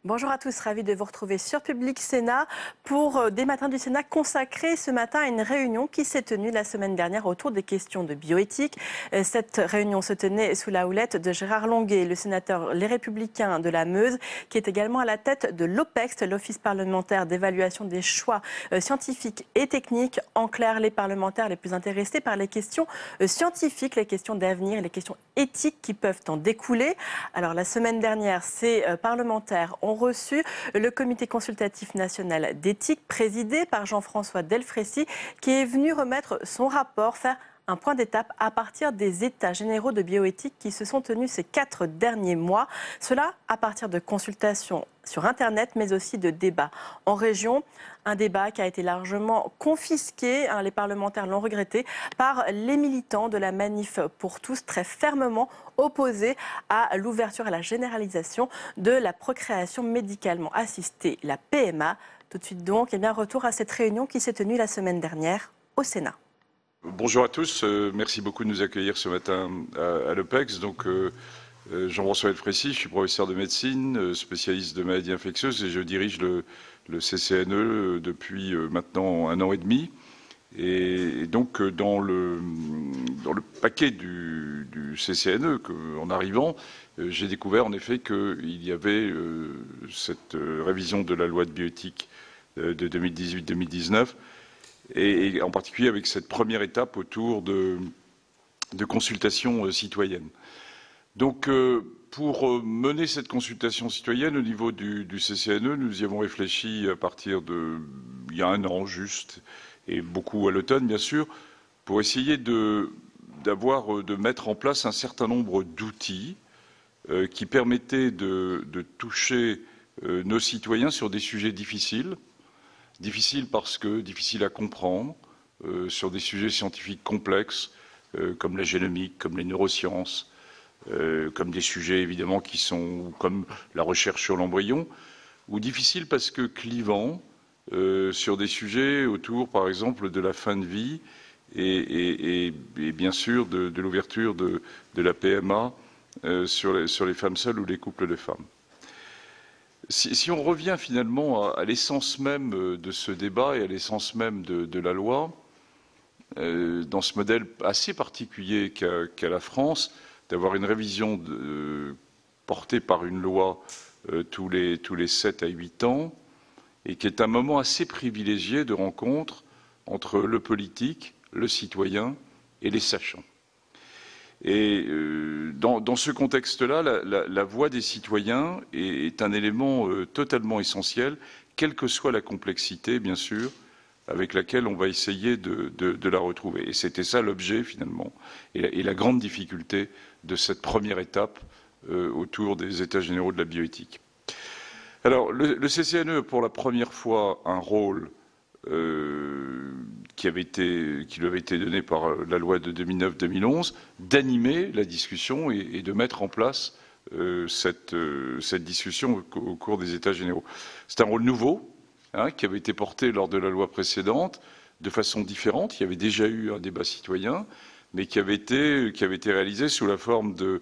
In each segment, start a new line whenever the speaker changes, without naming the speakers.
Bonjour à tous, ravi de vous retrouver sur Public Sénat pour des matins du Sénat consacrés ce matin à une réunion qui s'est tenue la semaine dernière autour des questions de bioéthique. Cette réunion se tenait sous la houlette de Gérard Longuet, le sénateur Les Républicains de la Meuse, qui est également à la tête de l'OPECST, l'Office parlementaire d'évaluation des choix scientifiques et techniques. En clair, les parlementaires les plus intéressés par les questions scientifiques, les questions d'avenir, les questions éthiques qui peuvent en découler. Alors la semaine dernière, ces parlementaires ont reçu le comité consultatif national d'éthique présidé par Jean-François Delfraissy qui est venu remettre son rapport, faire un point d'étape à partir des états généraux de bioéthique qui se sont tenus ces 4 derniers mois. Cela à partir de consultations sur Internet, mais aussi de débats en région. Un débat qui a été largement confisqué, les parlementaires l'ont regretté, par les militants de la Manif pour tous, très fermement opposés à l'ouverture et à la généralisation de la procréation médicalement assistée, la PMA. Tout de suite donc, retour à cette réunion qui s'est tenue la semaine dernière au Sénat.
Bonjour à tous, merci beaucoup de nous accueillir ce matin à l'OPECST. Jean-François Delfraissy, je suis professeur de médecine, spécialiste de maladies infectieuses et je dirige le CCNE depuis maintenant 1 an et demi. Et donc dans le paquet du CCNE, en arrivant, j'ai découvert en effet qu'il y avait cette révision de la loi de bioéthique de 2018-2019, et en particulier avec cette première étape autour de consultation citoyenne. Donc, pour mener cette consultation citoyenne au niveau du CCNE, nous y avons réfléchi à partir il y a 1 an juste, et beaucoup à l'automne bien sûr, pour essayer de mettre en place un certain nombre d'outils qui permettaient de toucher nos citoyens sur des sujets difficiles. Difficiles parce que difficiles à comprendre, sur des sujets scientifiques complexes, comme la génomique, comme les neurosciences, comme des sujets évidemment qui sont comme la recherche sur l'embryon, ou difficiles parce que clivants, sur des sujets autour, par exemple, de la fin de vie et bien sûr de l'ouverture de la PMA sur les femmes seules ou les couples de femmes. Si on revient finalement à l'essence même de ce débat et à l'essence même de la loi, dans ce modèle assez particulier qu'a la France, d'avoir une révision portée par une loi tous les 7 à 8 ans, et qui est un moment assez privilégié de rencontre entre le politique, le citoyen et les sachants. Et dans ce contexte-là, la voix des citoyens est un élément totalement essentiel, quelle que soit la complexité, bien sûr, avec laquelle on va essayer de la retrouver. Et c'était ça l'objet, finalement, et la grande difficulté de cette première étape autour des États généraux de la bioéthique. Alors, le CCNE, pour la première fois, un rôle qui lui avait été donné par la loi de 2009-2011, d'animer la discussion et de mettre en place cette discussion au cours des États généraux. C'est un rôle nouveau qui avait été porté lors de la loi précédente de façon différente. Il y avait déjà eu un débat citoyen, mais qui avait été réalisé sous la forme de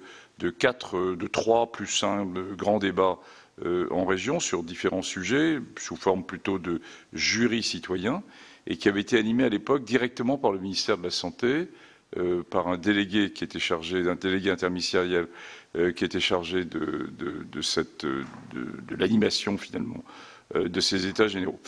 3 plus 1 grands débats en région sur différents sujets, sous forme plutôt de jury citoyen, et qui avait été animé à l'époque directement par le ministère de la Santé, par un délégué d'un délégué interministériel qui était chargé de l'animation finalement de ces États généraux.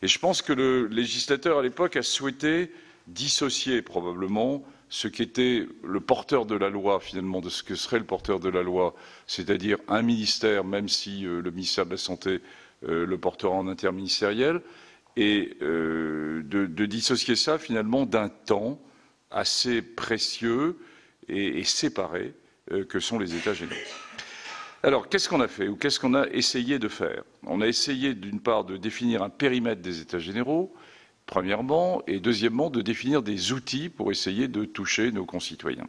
Et je pense que le législateur à l'époque a souhaité dissocier probablement ce qu'était le porteur de la loi, finalement, de ce que serait le porteur de la loi, c'est-à-dire un ministère, même si le ministère de la Santé le portera en interministériel, et de dissocier ça, finalement, d'un temps assez précieux et séparé que sont les États généraux. Alors, qu'est-ce qu'on a fait ou qu'est-ce qu'on a essayé de faire? On a essayé, d'une part, de définir un périmètre des États généraux, premièrement, et deuxièmement, de définir des outils pour essayer de toucher nos concitoyens.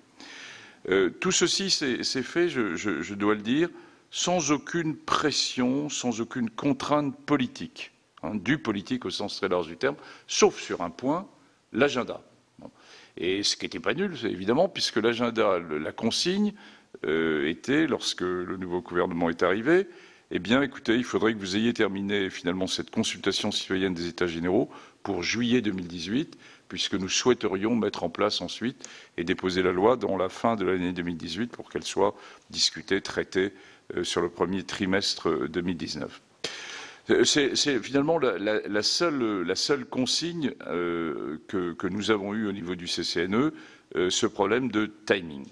Tout ceci s'est fait, je dois le dire, sans aucune pression, sans aucune contrainte politique, du politique au sens très large du terme, sauf sur un point, l'agenda. Et ce qui n'était pas nul, évidemment, puisque l'agenda, la consigne, était, lorsque le nouveau gouvernement est arrivé, eh bien, écoutez, il faudrait que vous ayez terminé finalement cette consultation citoyenne des États généraux pour juillet 2018, puisque nous souhaiterions mettre en place ensuite et déposer la loi dans la fin de l'année 2018 pour qu'elle soit discutée, traitée sur le premier trimestre 2019. C'est finalement la seule consigne que nous avons eue au niveau du CCNE, ce problème de timing.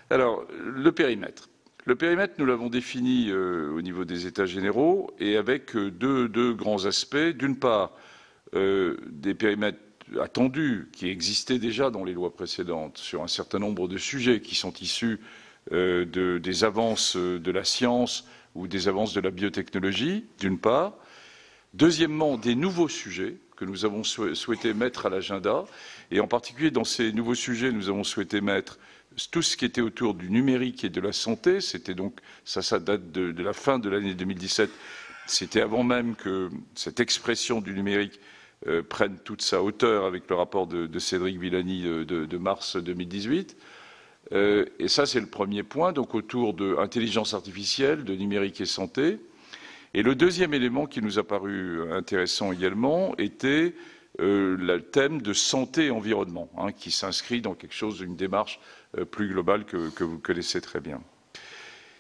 Alors, le périmètre. Le périmètre, nous l'avons défini au niveau des États généraux et avec deux grands aspects. D'une part, des périmètres attendus qui existaient déjà dans les lois précédentes sur un certain nombre de sujets qui sont issus des avances de la science ou des avances de la biotechnologie, d'une part. Deuxièmement, des nouveaux sujets que nous avons souhaité mettre à l'agenda. Et en particulier, dans ces nouveaux sujets, nous avons souhaité mettre tout ce qui était autour du numérique et de la santé. C'était donc, ça date de la fin de l'année 2017. C'était avant même que cette expression du numérique prenne toute sa hauteur avec le rapport de Cédric Villani de mars 2018. Et ça, c'est le premier point, donc autour de l'intelligence artificielle, de numérique et santé. Et le deuxième élément qui nous a paru intéressant également était le thème de santé et environnement, qui s'inscrit dans quelque chose, une démarche plus globale que vous connaissez très bien.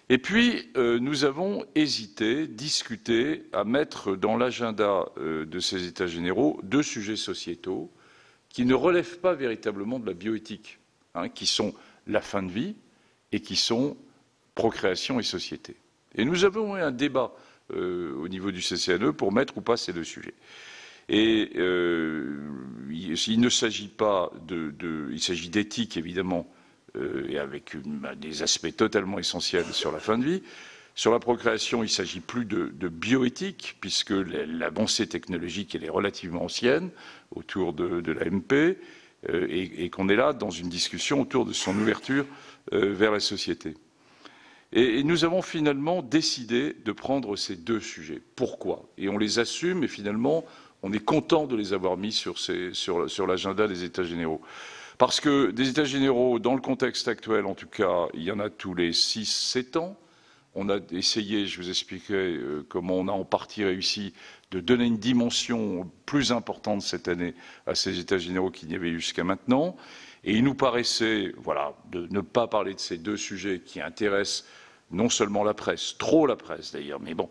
Et puis, nous avons hésité, discuté à mettre dans l'agenda de ces États généraux deux sujets sociétaux qui ne relèvent pas véritablement de la bioéthique, qui sont la fin de vie et qui sont procréation et société. Et nous avons eu un débat au niveau du CCNE pour mettre ou pas ces deux sujets. Et il ne s'agit pas il s'agit d'éthique évidemment, et avec des aspects totalement essentiels sur la fin de vie. Sur la procréation, il ne s'agit plus de bioéthique, puisque l'avancée technologique elle est relativement ancienne autour de l'AMP, et qu'on est là dans une discussion autour de son ouverture vers la société. Et nous avons finalement décidé de prendre ces deux sujets. Pourquoi? Et on les assume, et finalement, on est content de les avoir mis sur l'agenda des États généraux. Parce que des États généraux, dans le contexte actuel en tout cas, il y en a tous les 6-7 ans. On a essayé, je vous expliquerai comment on a en partie réussi, de donner une dimension plus importante cette année à ces États généraux qu'il n'y avait eu jusqu'à maintenant. Et il nous paraissait, voilà, de ne pas parler de ces deux sujets qui intéressent non seulement la presse, trop la presse d'ailleurs, mais bon,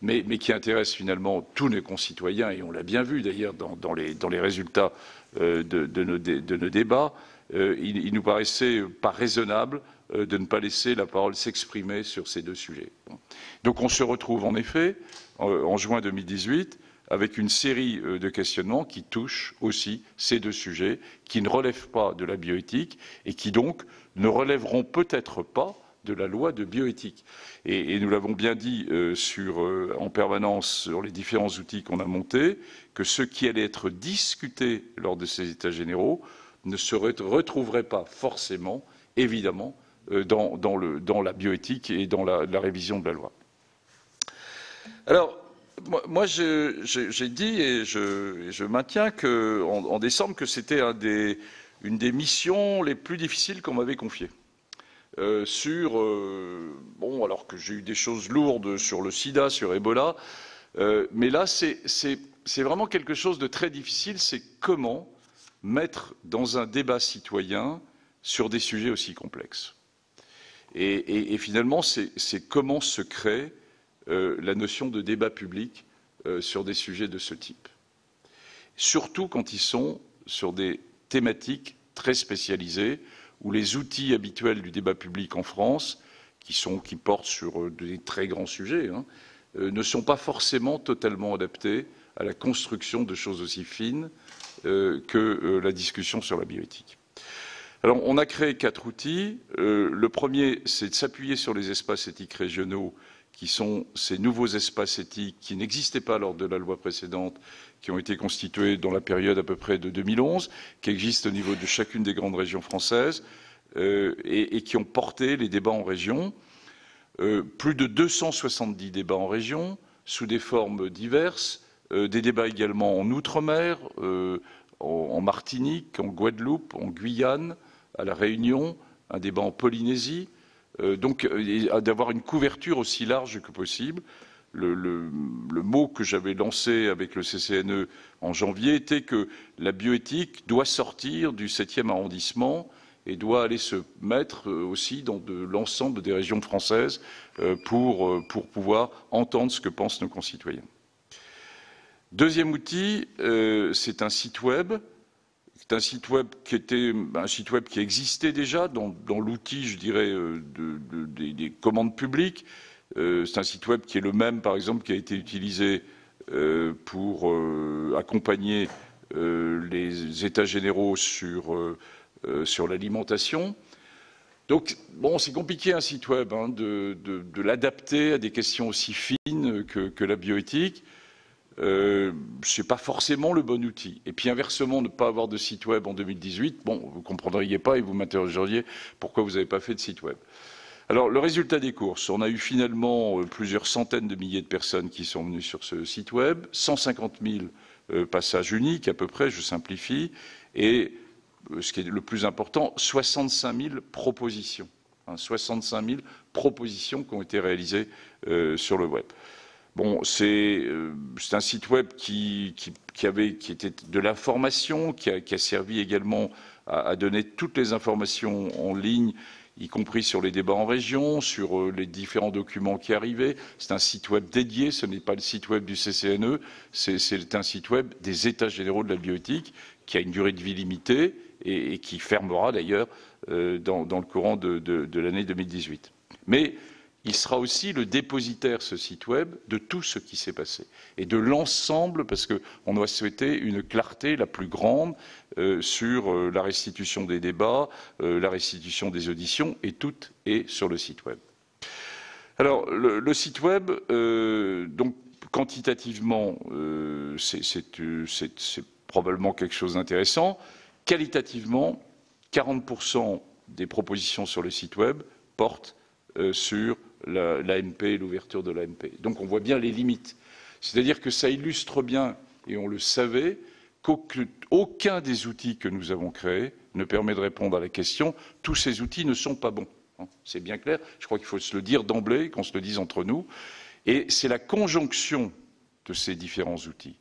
mais qui intéressent finalement tous nos concitoyens, et on l'a bien vu d'ailleurs dans les résultats de nos débats, il nous paraissait pas raisonnable de ne pas laisser la parole s'exprimer sur ces deux sujets. Bon. Donc on se retrouve en effet en juin 2018 avec une série de questionnements qui touchent aussi ces deux sujets, qui ne relèvent pas de la bioéthique et qui donc ne relèveront peut-être pas de la loi de bioéthique. Et nous l'avons bien dit en permanence sur les différents outils qu'on a montés, que ce qui allait être discuté lors de ces États généraux ne se retrouverait pas forcément, évidemment, dans la bioéthique et dans la révision de la loi. Alors, moi j'ai dit et je maintiens qu'en décembre, que c'était une des missions les plus difficiles qu'on m'avait confiées. Bon, alors que j'ai eu des choses lourdes sur le sida, sur Ebola, mais là, c'est vraiment quelque chose de très difficile, c'est comment mettre dans un débat citoyen sur des sujets aussi complexes. Et finalement, c'est comment se crée la notion de débat public sur des sujets de ce type. Surtout quand ils sont sur des thématiques très spécialisées, où les outils habituels du débat public en France, qui portent sur des très grands sujets, ne sont pas forcément totalement adaptés à la construction de choses aussi fines que la discussion sur la bioéthique. Alors, on a créé 4 outils. Le premier, c'est de s'appuyer sur les espaces éthiques régionaux, qui sont ces nouveaux espaces éthiques qui n'existaient pas lors de la loi précédente, qui ont été constitués dans la période à peu près de 2011, qui existent au niveau de chacune des grandes régions françaises et qui ont porté les débats en région. Plus de 270 débats en région, sous des formes diverses, des débats également en Outre-mer, en Martinique, en Guadeloupe, en Guyane, à La Réunion, un débat en Polynésie, donc d'avoir une couverture aussi large que possible. Le mot que j'avais lancé avec le CCNE en janvier était que la bioéthique doit sortir du 7e arrondissement et doit aller se mettre aussi dans l'ensemble des régions françaises pour pouvoir entendre ce que pensent nos concitoyens. Deuxième outil, c'est un site web. C'est un site web qui était un site web qui existait déjà dans l'outil, je dirais, des commandes publiques. C'est un site web qui est le même, par exemple, qui a été utilisé pour accompagner les États généraux sur l'alimentation. Donc, bon, c'est compliqué un site web de l'adapter à des questions aussi fines que la bioéthique. C'est pas forcément le bon outil. Et puis inversement, ne pas avoir de site web en 2018, bon, vous comprendriez pas et vous m'interrogeriez pourquoi vous n'avez pas fait de site web. Alors, le résultat des courses, on a eu finalement plusieurs centaines de milliers de personnes qui sont venues sur ce site web, 150 000 passages uniques à peu près, je simplifie, et ce qui est le plus important, 65 000 propositions. 65 000 propositions qui ont été réalisées sur le web. Bon, c'est un site web qui était de l'information, qui a servi également à donner toutes les informations en ligne, y compris sur les débats en région, sur les différents documents qui arrivaient. C'est un site web dédié, ce n'est pas le site web du CCNE, c'est un site web des États généraux de la bioéthique, qui a une durée de vie limitée et qui fermera d'ailleurs dans le courant de l'année 2018. Mais il sera aussi le dépositaire, ce site web, de tout ce qui s'est passé et de l'ensemble, parce qu'on doit souhaiter une clarté la plus grande sur la restitution des débats, la restitution des auditions, et tout est sur le site web. Alors, le site web, donc quantitativement, c'est probablement quelque chose d'intéressant. Qualitativement, 40% des propositions sur le site web portent sur l'AMP, l'ouverture de l'AMP. Donc on voit bien les limites. C'est-à-dire que ça illustre bien, et on le savait, qu'aucun des outils que nous avons créés ne permet de répondre à la question. Tous ces outils ne sont pas bons. C'est bien clair. Je crois qu'il faut se le dire d'emblée, qu'on se le dise entre nous. Et c'est la conjonction de ces différents outils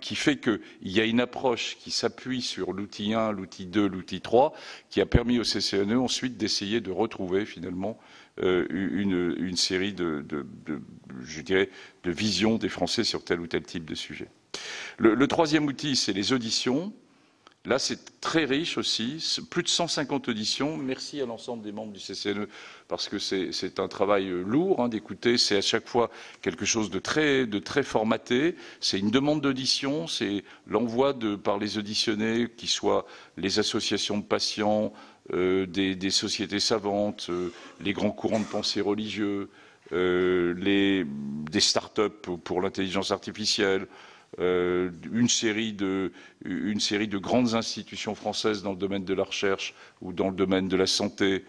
qui fait qu'il y a une approche qui s'appuie sur l'outil 1, l'outil 2, l'outil 3, qui a permis au CCNE ensuite d'essayer de retrouver finalement une série je dirais, de visions des Français sur tel ou tel type de sujet. Le troisième outil, c'est les auditions. Là, c'est très riche aussi, plus de 150 auditions. Merci à l'ensemble des membres du CCNE, parce que c'est un travail lourd d'écouter. C'est à chaque fois quelque chose de très formaté. C'est une demande d'audition, c'est l'envoi par les auditionnés, qui soient les associations de patients, des sociétés savantes, les grands courants de pensée religieux, des start-up pour l'intelligence artificielle, une série de grandes institutions françaises dans le domaine de la recherche ou dans le domaine de la santé,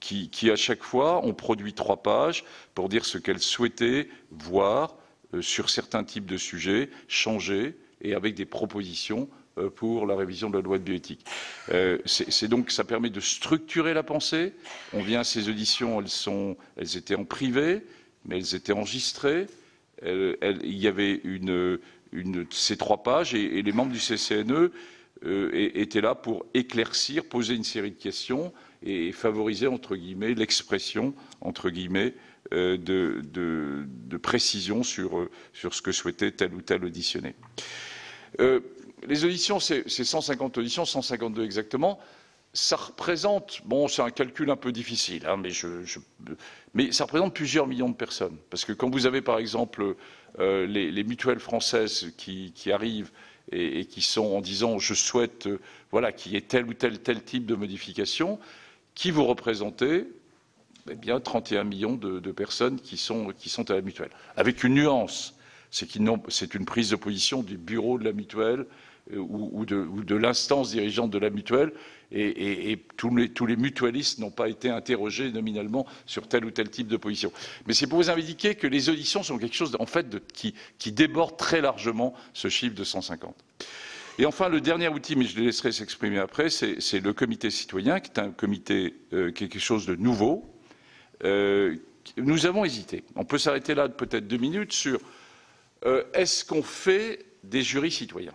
qui à chaque fois ont produit 3 pages pour dire ce qu'elles souhaitaient voir sur certains types de sujets, changer, et avec des propositions pour la révision de la loi de bioéthique. Donc, ça permet de structurer la pensée. On vient à ces auditions, elles étaient en privé, mais elles étaient enregistrées. Il y avait ces 3 pages, et les membres du CCNE étaient là pour éclaircir, poser une série de questions et favoriser, entre guillemets, l'expression, entre guillemets, de précision sur ce que souhaitait tel ou tel auditionné. Les auditions, c'est 150 auditions, 152 exactement. Ça représente, bon, c'est un calcul un peu difficile, mais ça représente plusieurs millions de personnes. Parce que quand vous avez, par exemple, les mutuelles françaises qui arrivent et qui sont en disant « je souhaite qu'il y ait tel ou tel type de modification », qui vous représentez, eh bien, 31 millions de personnes qui sont à la mutuelle. Avec une nuance, c'est une prise de position du bureau de la mutuelle ou de l'instance dirigeante de la mutuelle, et tous les mutualistes n'ont pas été interrogés nominalement sur tel ou tel type de position. Mais c'est pour vous indiquer que les auditions sont quelque chose en fait qui déborde très largement ce chiffre de 150. Et enfin, le dernier outil, mais je les laisserai s'exprimer après, c'est le comité citoyen, qui est un comité qui est quelque chose de nouveau. Nous avons hésité. On peut s'arrêter là peut-être 2 minutes sur est-ce qu'on fait des jurys citoyens,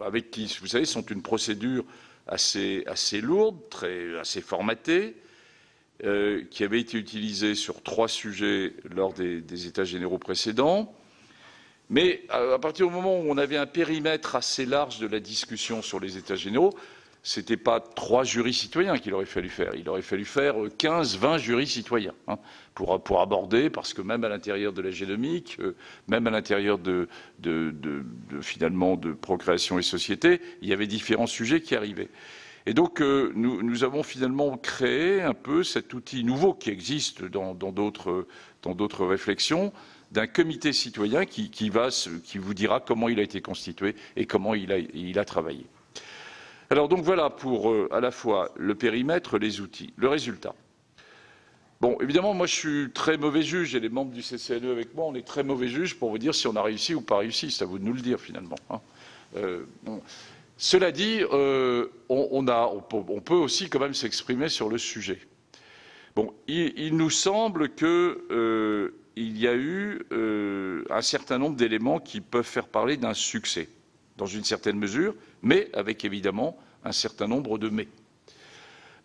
avec qui, vous savez, sont une procédure assez lourde, assez formatée, qui avait été utilisée sur 3 sujets lors des États généraux précédents. Mais à partir du moment où on avait un périmètre assez large de la discussion sur les États généraux, ce n'était pas 3 jurys citoyens qu'il aurait fallu faire. Il aurait fallu faire 15, 20 jurys citoyens pour aborder, parce que même à l'intérieur de la génomique, même à l'intérieur finalement de procréation et société, il y avait différents sujets qui arrivaient. Et donc nous avons finalement créé un peu cet outil nouveau qui existe dans d'autres réflexions, d'un comité citoyen qui vous dira comment il a été constitué et comment il a travaillé. Alors donc voilà pour à la fois le périmètre, les outils, le résultat. Bon, évidemment, moi je suis très mauvais juge, et les membres du CCNE avec moi, on est très mauvais juges pour vous dire si on a réussi ou pas réussi, c'est à vous de nous le dire finalement. Bon. Cela dit, on peut aussi quand même s'exprimer sur le sujet. Bon, il nous semble que il y a eu un certain nombre d'éléments qui peuvent faire parler d'un succès, dans une certaine mesure, mais avec évidemment un certain nombre de mais.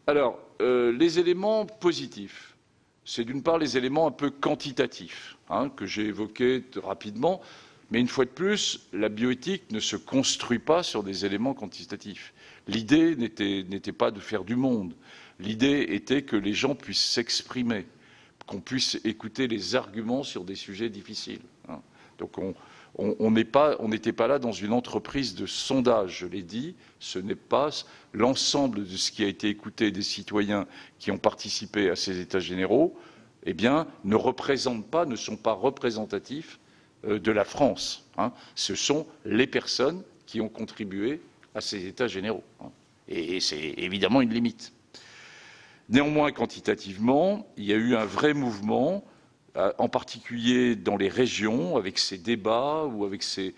Alors, les éléments positifs, c'est d'une part les éléments un peu quantitatifs, que j'ai évoqués rapidement, mais une fois de plus, la bioéthique ne se construit pas sur des éléments quantitatifs. L'idée n'était pas de faire du monde, l'idée était que les gens puissent s'exprimer, qu'on puisse écouter les arguments sur des sujets difficiles. Donc on n'était pas là dans une entreprise de sondage, je l'ai dit, ce n'est pas l'ensemble de ce qui a été écouté des citoyens qui ont participé à ces États généraux, eh bien, ne sont pas représentatifs de la France. Ce sont les personnes qui ont contribué à ces États généraux. Et c'est évidemment une limite. Néanmoins, quantitativement, il y a eu un vrai mouvement, en particulier dans les régions, avec ces débats ou avec ces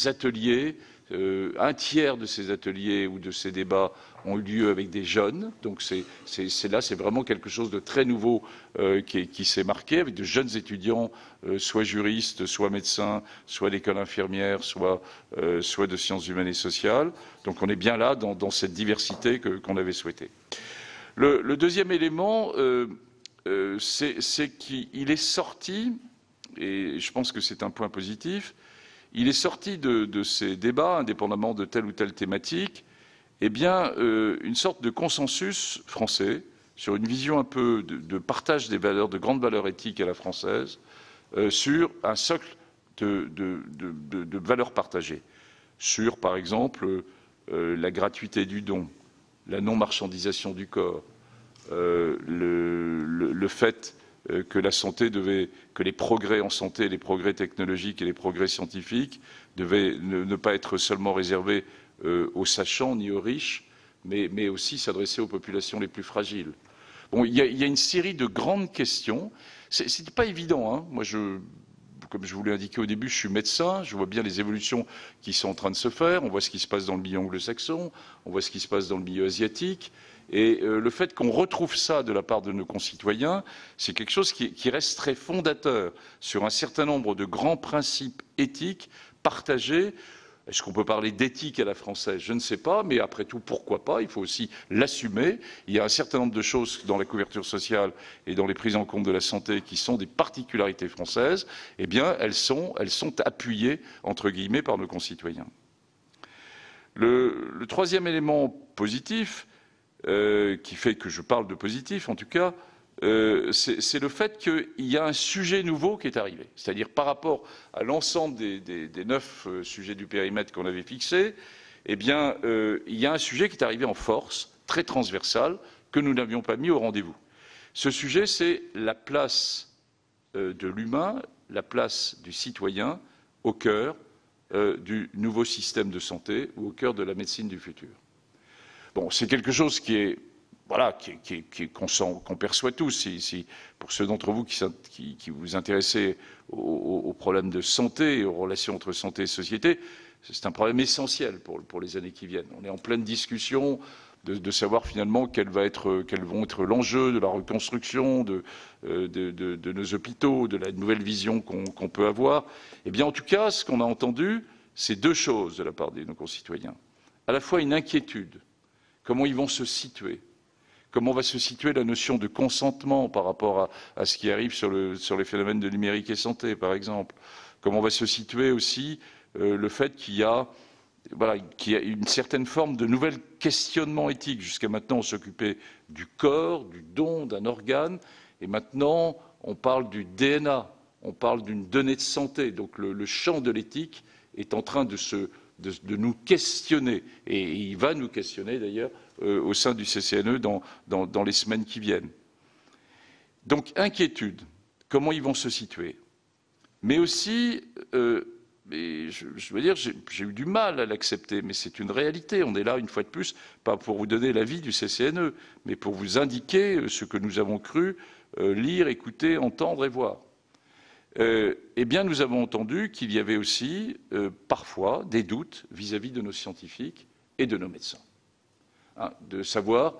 ateliers. Un tiers de ces ateliers ou de ces débats ont eu lieu avec des jeunes. Donc c'est vraiment quelque chose de très nouveau qui s'est marqué, avec de jeunes étudiants, soit juristes, soit médecins, soit d'école infirmière, soit de sciences humaines et sociales. Donc on est bien là dans cette diversité qu'on avait souhaité. Le deuxième élément, c'est qu'il est sorti, et je pense que c'est un point positif, il est sorti de ces débats, indépendamment de telle ou telle thématique, eh bien, une sorte de consensus français sur une vision un peu de partage des valeurs, de grandes valeurs éthiques à la française, sur un socle de valeurs partagées, sur, par exemple, la gratuité du don, la non-marchandisation du corps, le fait que la santé que les progrès en santé, les progrès technologiques et les progrès scientifiques devaient ne pas être seulement réservés aux sachants ni aux riches, mais aussi s'adresser aux populations les plus fragiles. Bon, il y a une série de grandes questions. C'est pas évident, Moi, comme je vous l'ai indiqué au début, je suis médecin, je vois bien les évolutions qui sont en train de se faire, on voit ce qui se passe dans le milieu anglo-saxon, on voit ce qui se passe dans le milieu asiatique, et le fait qu'on retrouve ça de la part de nos concitoyens, c'est quelque chose qui reste très fondateur sur un certain nombre de grands principes éthiques partagés. Est-ce qu'on peut parler d'éthique à la française? Je ne sais pas, mais après tout, pourquoi pas? Il faut aussi l'assumer. Il y a un certain nombre de choses dans la couverture sociale et dans les prises en compte de la santé qui sont des particularités françaises. Eh bien, elles sont appuyées, entre guillemets, par nos concitoyens. Le troisième élément positif, qui fait que je parle de positif, en tout cas, c'est le fait qu'il y a un sujet nouveau qui est arrivé. C'est-à-dire par rapport à l'ensemble des 9 sujets du périmètre qu'on avait fixé, eh bien, il y a un sujet qui est arrivé en force, très transversal, que nous n'avions pas mis au rendez-vous. Ce sujet, c'est la place de l'humain, la place du citoyen au cœur du nouveau système de santé ou au cœur de la médecine du futur. Bon, c'est quelque chose qui est voilà, qu'on perçoit tous. Pour ceux d'entre vous qui vous intéressez aux problèmes de santé et aux relations entre santé et société, c'est un problème essentiel pour les années qui viennent. On est en pleine discussion de savoir finalement quels vont être l'enjeu de la reconstruction de nos hôpitaux, de la nouvelle vision qu'on peut avoir. Eh bien, en tout cas, ce qu'on a entendu, c'est deux choses de la part de nos concitoyens. À la fois une inquiétude, comment ils vont se situer, comment va se situer la notion de consentement par rapport à ce qui arrive sur les phénomènes de numérique et santé, par exemple. Comment va se situer aussi le fait qu'il y a une certaine forme de nouvel questionnement éthique. Jusqu'à maintenant, on s'occupait du corps, du don, d'un organe, et maintenant, on parle du DNA, on parle d'une donnée de santé. Donc le champ de l'éthique est en train de nous questionner, et il va nous questionner d'ailleurs au sein du CCNE dans les semaines qui viennent. Donc inquiétude, comment ils vont se situer, mais aussi mais je veux dire, j'ai eu du mal à l'accepter, mais c'est une réalité. On est là, une fois de plus, pas pour vous donner l'avis du CCNE, mais pour vous indiquer ce que nous avons cru lire, écouter, entendre et voir. Eh bien, nous avons entendu qu'il y avait aussi parfois des doutes vis-à-vis de nos scientifiques et de nos médecins. Hein, de savoir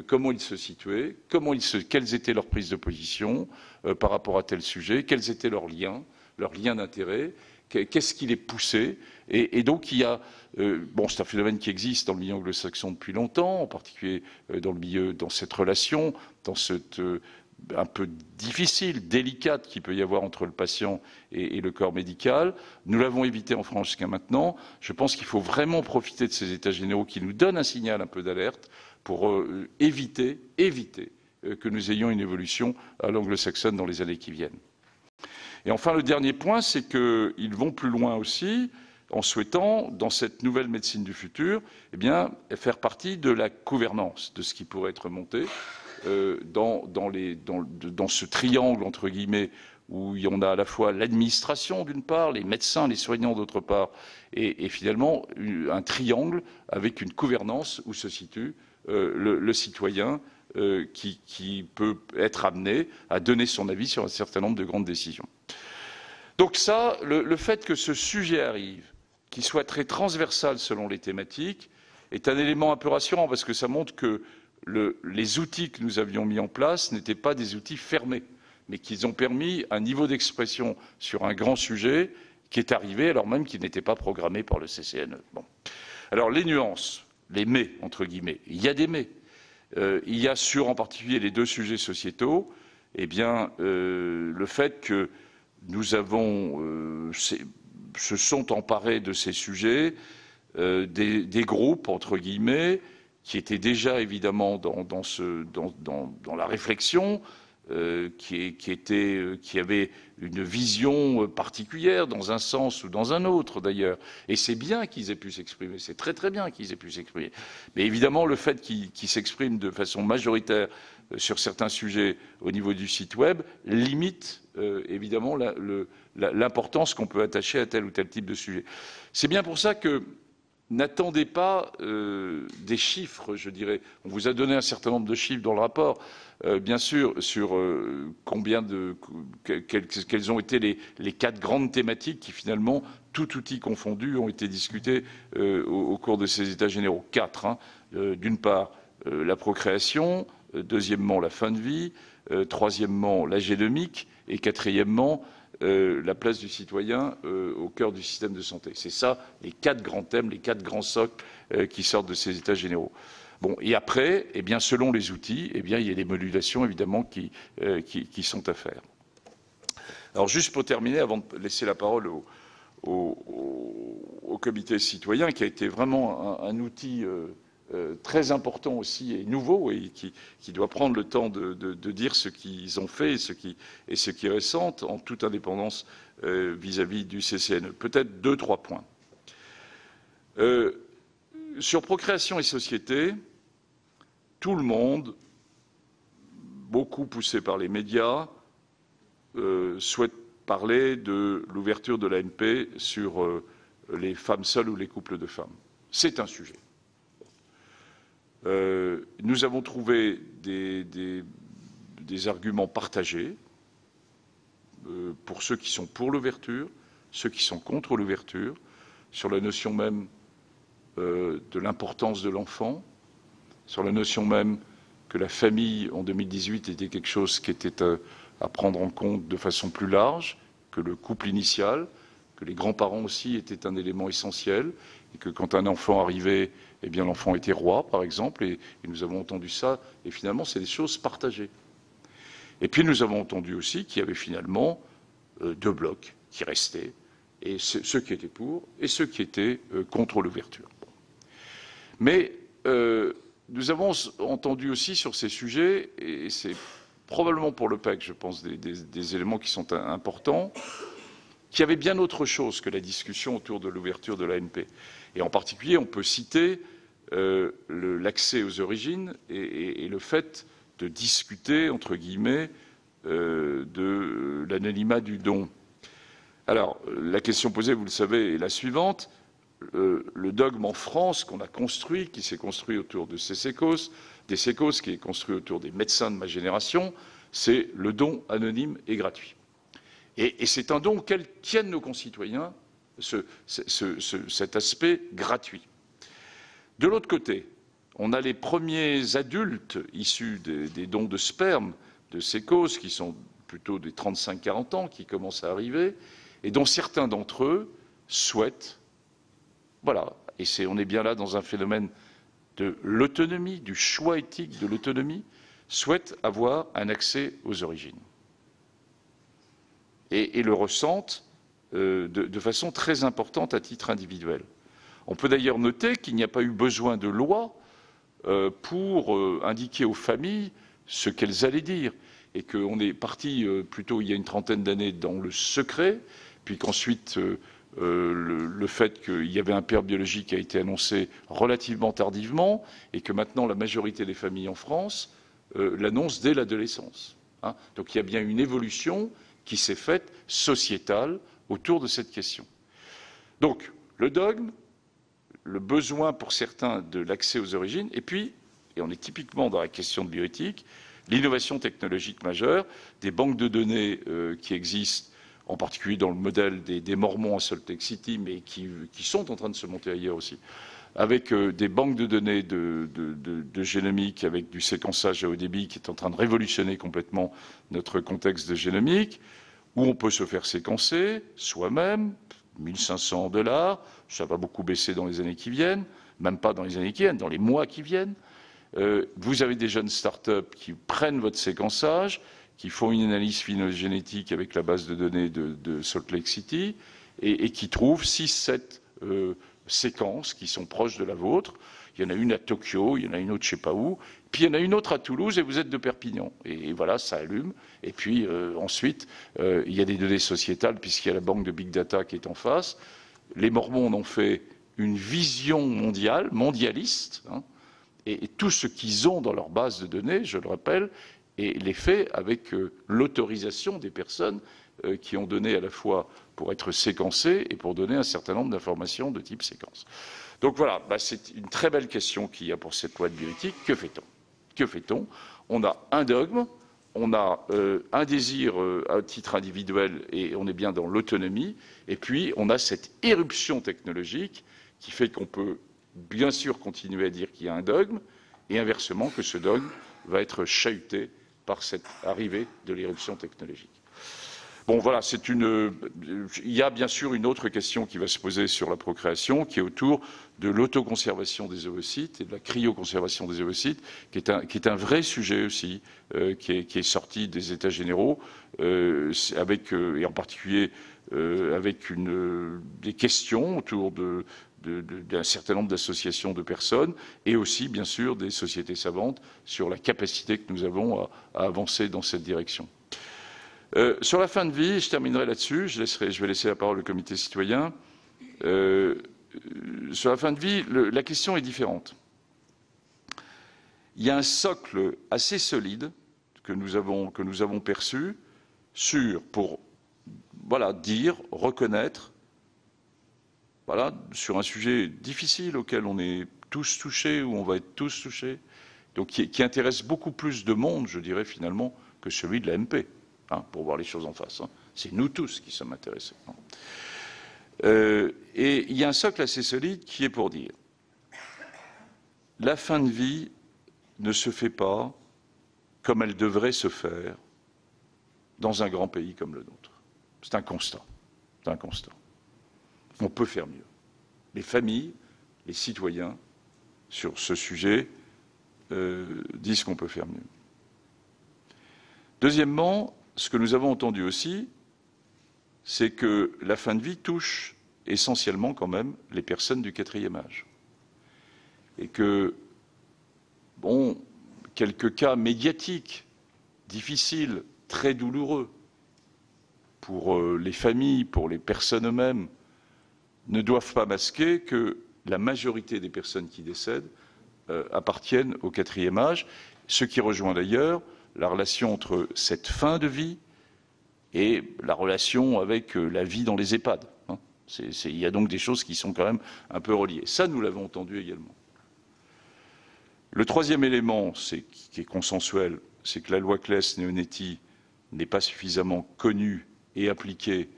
comment ils se situaient, quelles étaient leurs prises de position par rapport à tel sujet, quels étaient leurs liens d'intérêt. Qu'est-ce qui les poussait? Et donc, il y a... bon, c'est un phénomène qui existe dans le milieu anglo-saxon depuis longtemps, en particulier dans cette relation, dans cette un peu difficile, délicate qu'il peut y avoir entre le patient et le corps médical. Nous l'avons évité en France jusqu'à maintenant. Je pense qu'il faut vraiment profiter de ces états généraux qui nous donnent un signal un peu d'alerte pour éviter que nous ayons une évolution à l'anglo-saxonne dans les années qui viennent. Et enfin, le dernier point, c'est qu'ils vont plus loin aussi en souhaitant, dans cette nouvelle médecine du futur, eh bien, faire partie de la gouvernance de ce qui pourrait être monté dans ce triangle, entre guillemets, où on a à la fois l'administration d'une part, les médecins, les soignants d'autre part, et finalement un triangle avec une gouvernance où se situe le citoyen qui peut être amené à donner son avis sur un certain nombre de grandes décisions. Donc ça, le fait que ce sujet arrive, qu'il soit très transversal selon les thématiques, est un élément un peu rassurant parce que ça montre que les outils que nous avions mis en place n'étaient pas des outils fermés, mais qu'ils ont permis un niveau d'expression sur un grand sujet qui est arrivé alors même qu'il n'était pas programmé par le CCNE. Bon. Alors les nuances, les mais, entre guillemets, il y a des mais. Il y a sur en particulier les deux sujets sociétaux, eh bien, le fait que nous avons, se sont emparés de ces sujets des groupes, entre guillemets, qui étaient déjà évidemment dans la réflexion, qui avaient une vision particulière dans un sens ou dans un autre d'ailleurs. Et c'est bien qu'ils aient pu s'exprimer, c'est très très bien qu'ils aient pu s'exprimer. Mais évidemment, le fait qu'ils s'expriment de façon majoritaire sur certains sujets au niveau du site web limite évidemment l'importance qu'on peut attacher à tel ou tel type de sujet. C'est bien pour ça que n'attendez pas des chiffres, je dirais. On vous a donné un certain nombre de chiffres dans le rapport, bien sûr, sur quelles ont été les 4 grandes thématiques qui, finalement, tout outil confondu, ont été discutées au cours de ces États généraux. 4. Hein. D'une part, la procréation, deuxièmement, la fin de vie, troisièmement, la génomique, et quatrièmement, la place du citoyen au cœur du système de santé. C'est ça, les 4 grands thèmes, les 4 grands socles qui sortent de ces États généraux. Bon, et après, eh bien, selon les outils, eh bien, il y a des modulations évidemment qui sont à faire. Alors, juste pour terminer, avant de laisser la parole au comité citoyen, qui a été vraiment un outil très important aussi et nouveau et qui doit prendre le temps de dire ce qu'ils ont fait et ce qui est récent en toute indépendance vis-à-vis du CCNE. Peut-être 2-3 points. Sur procréation et société, tout le monde, beaucoup poussé par les médias, souhaite parler de l'ouverture de l'AMP sur les femmes seules ou les couples de femmes. C'est un sujet. Nous avons trouvé des arguments partagés pour ceux qui sont pour l'ouverture, ceux qui sont contre l'ouverture, sur la notion même de l'importance de l'enfant, sur la notion même que la famille en 2018 était quelque chose qui était à prendre en compte de façon plus large que le couple initial, que les grands-parents aussi étaient un élément essentiel, et que quand un enfant arrivait, eh bien l'enfant était roi, par exemple, et nous avons entendu ça, et finalement c'est des choses partagées. Et puis nous avons entendu aussi qu'il y avait finalement deux blocs qui restaient, et ceux qui étaient pour et ceux qui étaient contre l'ouverture. Mais nous avons entendu aussi sur ces sujets, et c'est probablement pour le PEC, je pense, des éléments qui sont importants, qu'il y avait bien autre chose que la discussion autour de l'ouverture de l'ANP. Et en particulier, on peut citer l'accès aux origines et le fait de discuter, entre guillemets, de l'anonymat du don. Alors, la question posée, vous le savez, est la suivante. Le dogme en France qu'on a construit, qui s'est construit autour de des sécos, qui est construit autour des médecins de ma génération, c'est le don anonyme et gratuit. Et c'est un don auquel tiennent nos concitoyens, cet aspect gratuit. De l'autre côté, on a les premiers adultes issus des dons de sperme de sécos, qui sont plutôt des 35-40 ans, qui commencent à arriver, et dont certains d'entre eux souhaitent, voilà, et on est bien là dans un phénomène de l'autonomie, du choix éthique de l'autonomie, souhaitent avoir un accès aux origines. Et le ressentent de façon très importante à titre individuel. On peut d'ailleurs noter qu'il n'y a pas eu besoin de loi pour indiquer aux familles ce qu'elles allaient dire, et qu'on est parti plutôt il y a une trentaine d'années dans le secret, puis qu'ensuite le fait qu'il y avait un père biologique a été annoncé relativement tardivement, et que maintenant la majorité des familles en France l'annoncent dès l'adolescence. Hein. Donc il y a bien une évolution qui s'est faite sociétale autour de cette question. Donc le dogme, le besoin pour certains de l'accès aux origines, et puis, et on est typiquement dans la question de bioéthique, l'innovation technologique majeure, des banques de données qui existent, en particulier dans le modèle des Mormons à Salt Lake City, mais qui sont en train de se monter ailleurs aussi, avec des banques de données de génomique, avec du séquençage à haut débit qui est en train de révolutionner complètement notre contexte de génomique, où on peut se faire séquencer soi-même, 1 500 $, ça va beaucoup baisser dans les années qui viennent, même pas dans les années qui viennent, dans les mois qui viennent. Vous avez des jeunes start-up qui prennent votre séquençage, qui font une analyse phylogénétique avec la base de données de Salt Lake City et qui trouvent 6-7 séquences qui sont proches de la vôtre. Il y en a une à Tokyo, il y en a une autre je ne sais pas où, puis il y en a une autre à Toulouse et vous êtes de Perpignan. Et voilà, ça allume. Et puis ensuite, il y a des données sociétales puisqu'il y a la banque de Big Data qui est en face. Les Mormons en ont fait une vision mondiale, mondialiste, hein, et tout ce qu'ils ont dans leur base de données, je le rappelle, et les fait avec l'autorisation des personnes qui ont donné à la fois pour être séquencées et pour donner un certain nombre d'informations de type séquence. Donc voilà, c'est une très belle question qu'il y a pour cette loi de bioéthique. Que fait-on? Que fait-on? On a un dogme, on a un désir à titre individuel et on est bien dans l'autonomie, et puis on a cette éruption technologique qui fait qu'on peut bien sûr continuer à dire qu'il y a un dogme, et inversement que ce dogme va être chahuté par cette arrivée de l'éruption technologique. Bon, voilà, il y a bien sûr une autre question qui va se poser sur la procréation, qui est autour de l'autoconservation des ovocytes et de la cryoconservation des ovocytes, qui est un vrai sujet aussi, qui est sorti des États généraux, et en particulier avec des questions autour d'un certain nombre d'associations de personnes, et aussi, bien sûr, des sociétés savantes sur la capacité que nous avons à avancer dans cette direction. Sur la fin de vie, je terminerai là-dessus, je vais laisser la parole au comité citoyen. Sur la fin de vie, la question est différente. Il y a un socle assez solide que nous avons perçu pour voilà, dire, reconnaître voilà, sur un sujet difficile auquel on est tous touchés, ou on va être tous touchés, donc qui intéresse beaucoup plus de monde, je dirais finalement, que celui de l'AMP, hein, pour voir les choses en face. Hein. C'est nous tous qui sommes intéressés. Et il y a un socle assez solide qui est pour dire la fin de vie ne se fait pas comme elle devrait se faire dans un grand pays comme le nôtre. C'est un constat. C'est un constat. On peut faire mieux. Les familles, les citoyens, sur ce sujet, disent qu'on peut faire mieux. Deuxièmement, ce que nous avons entendu aussi, c'est que la fin de vie touche essentiellement quand même les personnes du 4e âge. Et que, bon, quelques cas médiatiques, difficiles, très douloureux, pour les familles, pour les personnes eux-mêmes, ne doivent pas masquer que la majorité des personnes qui décèdent appartiennent au 4e âge, ce qui rejoint d'ailleurs la relation entre cette fin de vie et la relation avec la vie dans les EHPAD. Hein. Il y a donc des choses qui sont quand même un peu reliées. Ça, nous l'avons entendu également. Le troisième élément, qui est consensuel, c'est que la loi Claes-Leonetti n'est pas suffisamment connue et appliquée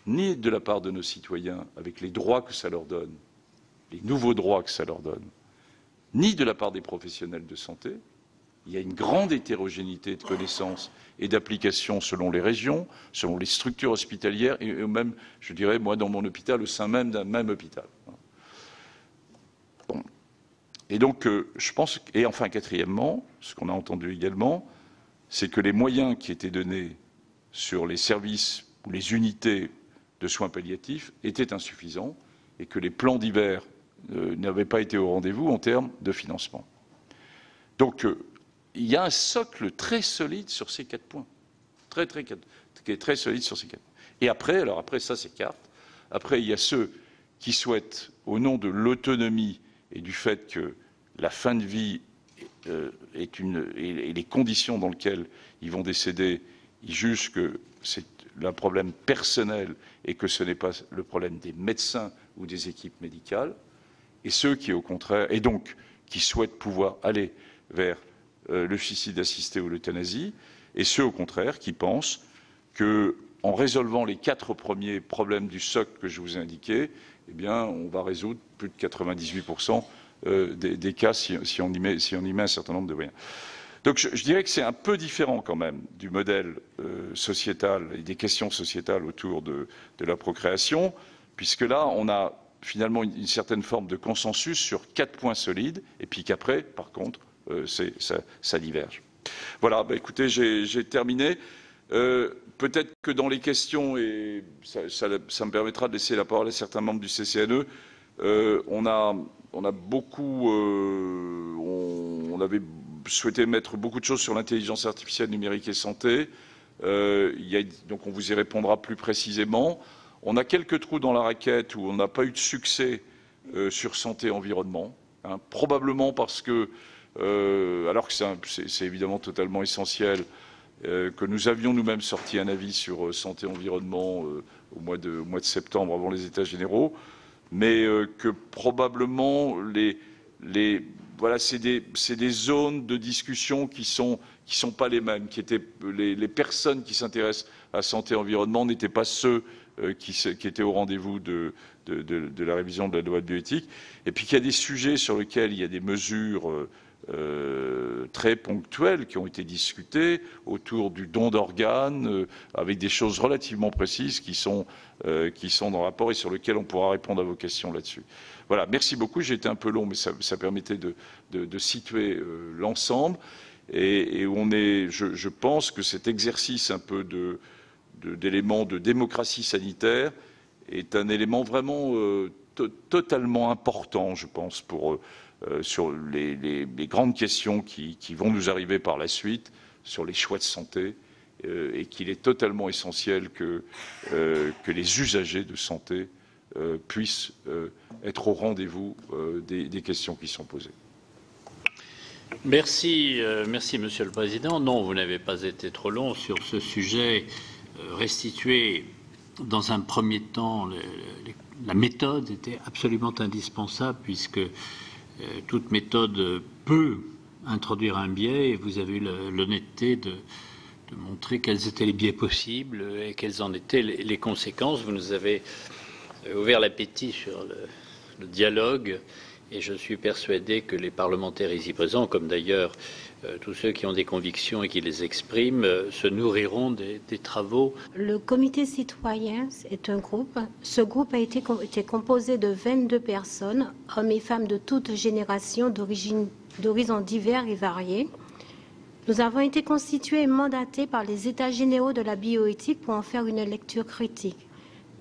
ni de la part de nos citoyens, avec les droits que ça leur donne, les nouveaux droits que ça leur donne, ni de la part des professionnels de santé. Il y a une grande hétérogénéité de connaissances et d'applications selon les régions, selon les structures hospitalières, et même, je dirais, moi, dans mon hôpital, au sein même d'un même hôpital. Bon. Et donc, je pense, et enfin, quatrièmement, ce qu'on a entendu également, c'est que les moyens qui étaient donnés sur les services ou les unités de soins palliatifs étaient insuffisants et que les plans d'hiver n'avaient pas été au rendez-vous en termes de financement. Donc, il y a un socle très solide sur ces 4 points, qui est très solide sur ces 4 points. Et après, alors après ça c'est carte, après il y a ceux qui souhaitent, au nom de l'autonomie et du fait que la fin de vie et les conditions dans lesquelles ils vont décéder, ils jugent que c'est un problème personnel et que ce n'est pas le problème des médecins ou des équipes médicales, et ceux qui, au contraire, et donc qui souhaitent pouvoir aller vers le suicide assisté ou l'euthanasie, et ceux, au contraire, qui pensent qu'en résolvant les 4 premiers problèmes du socle que je vous ai indiqués, eh bien, on va résoudre plus de 98% des cas si on y met un certain nombre de moyens. Donc je dirais que c'est un peu différent quand même du modèle sociétal et des questions sociétales autour de la procréation, puisque là, on a finalement une certaine forme de consensus sur 4 points solides, et puis qu'après, par contre, ça diverge. Voilà, bah, écoutez, j'ai terminé. Peut-être que dans les questions, et ça me permettra de laisser la parole à certains membres du CCNE, on avait souhaité mettre beaucoup de choses sur l'intelligence artificielle numérique et santé. Donc on vous y répondra plus précisément. On a quelques trous dans la raquette où on n'a pas eu de succès sur santé et environnement, hein, probablement parce que, alors que c'est évidemment totalement essentiel, que nous avions nous-mêmes sorti un avis sur santé et environnement au mois de septembre avant les États généraux, mais que probablement voilà, c'est des zones de discussion qui sont pas les mêmes, les personnes qui s'intéressent à santé et environnement n'étaient pas ceux qui étaient au rendez-vous de la révision de la loi de bioéthique, et puis qu'il y a des sujets sur lesquels il y a des mesures très ponctuelles qui ont été discutées autour du don d'organes, avec des choses relativement précises qui sont dans le rapport et sur lesquelles on pourra répondre à vos questions là-dessus. Voilà, merci beaucoup. J'ai été un peu long, mais ça permettait de situer l'ensemble. Et où je pense que cet exercice un peu d'éléments de démocratie sanitaire est un élément vraiment totalement important, je pense, sur les grandes questions qui vont nous arriver par la suite, sur les choix de santé, et qu'il est totalement essentiel que les usagers de santé puissent être au rendez-vous des questions qui sont posées.
Merci, Monsieur le Président. Non, vous n'avez pas été trop long sur ce sujet. Restituer dans un premier temps, la méthode était absolument indispensable puisque toute méthode peut introduire un biais et vous avez eu l'honnêteté de montrer quels étaient les biais possibles et quelles en étaient les conséquences. Vous nous avez ouvert l'appétit sur le dialogue et je suis persuadé que les parlementaires ici présents, comme d'ailleurs tous ceux qui ont des convictions et qui les expriment, se nourriront des travaux.
Le comité citoyen est un groupe. Ce groupe a été composé de 22 personnes, hommes et femmes de toutes générations, d'horizons divers et variés. Nous avons été constitués et mandatés par les États généraux de la bioéthique pour en faire une lecture critique.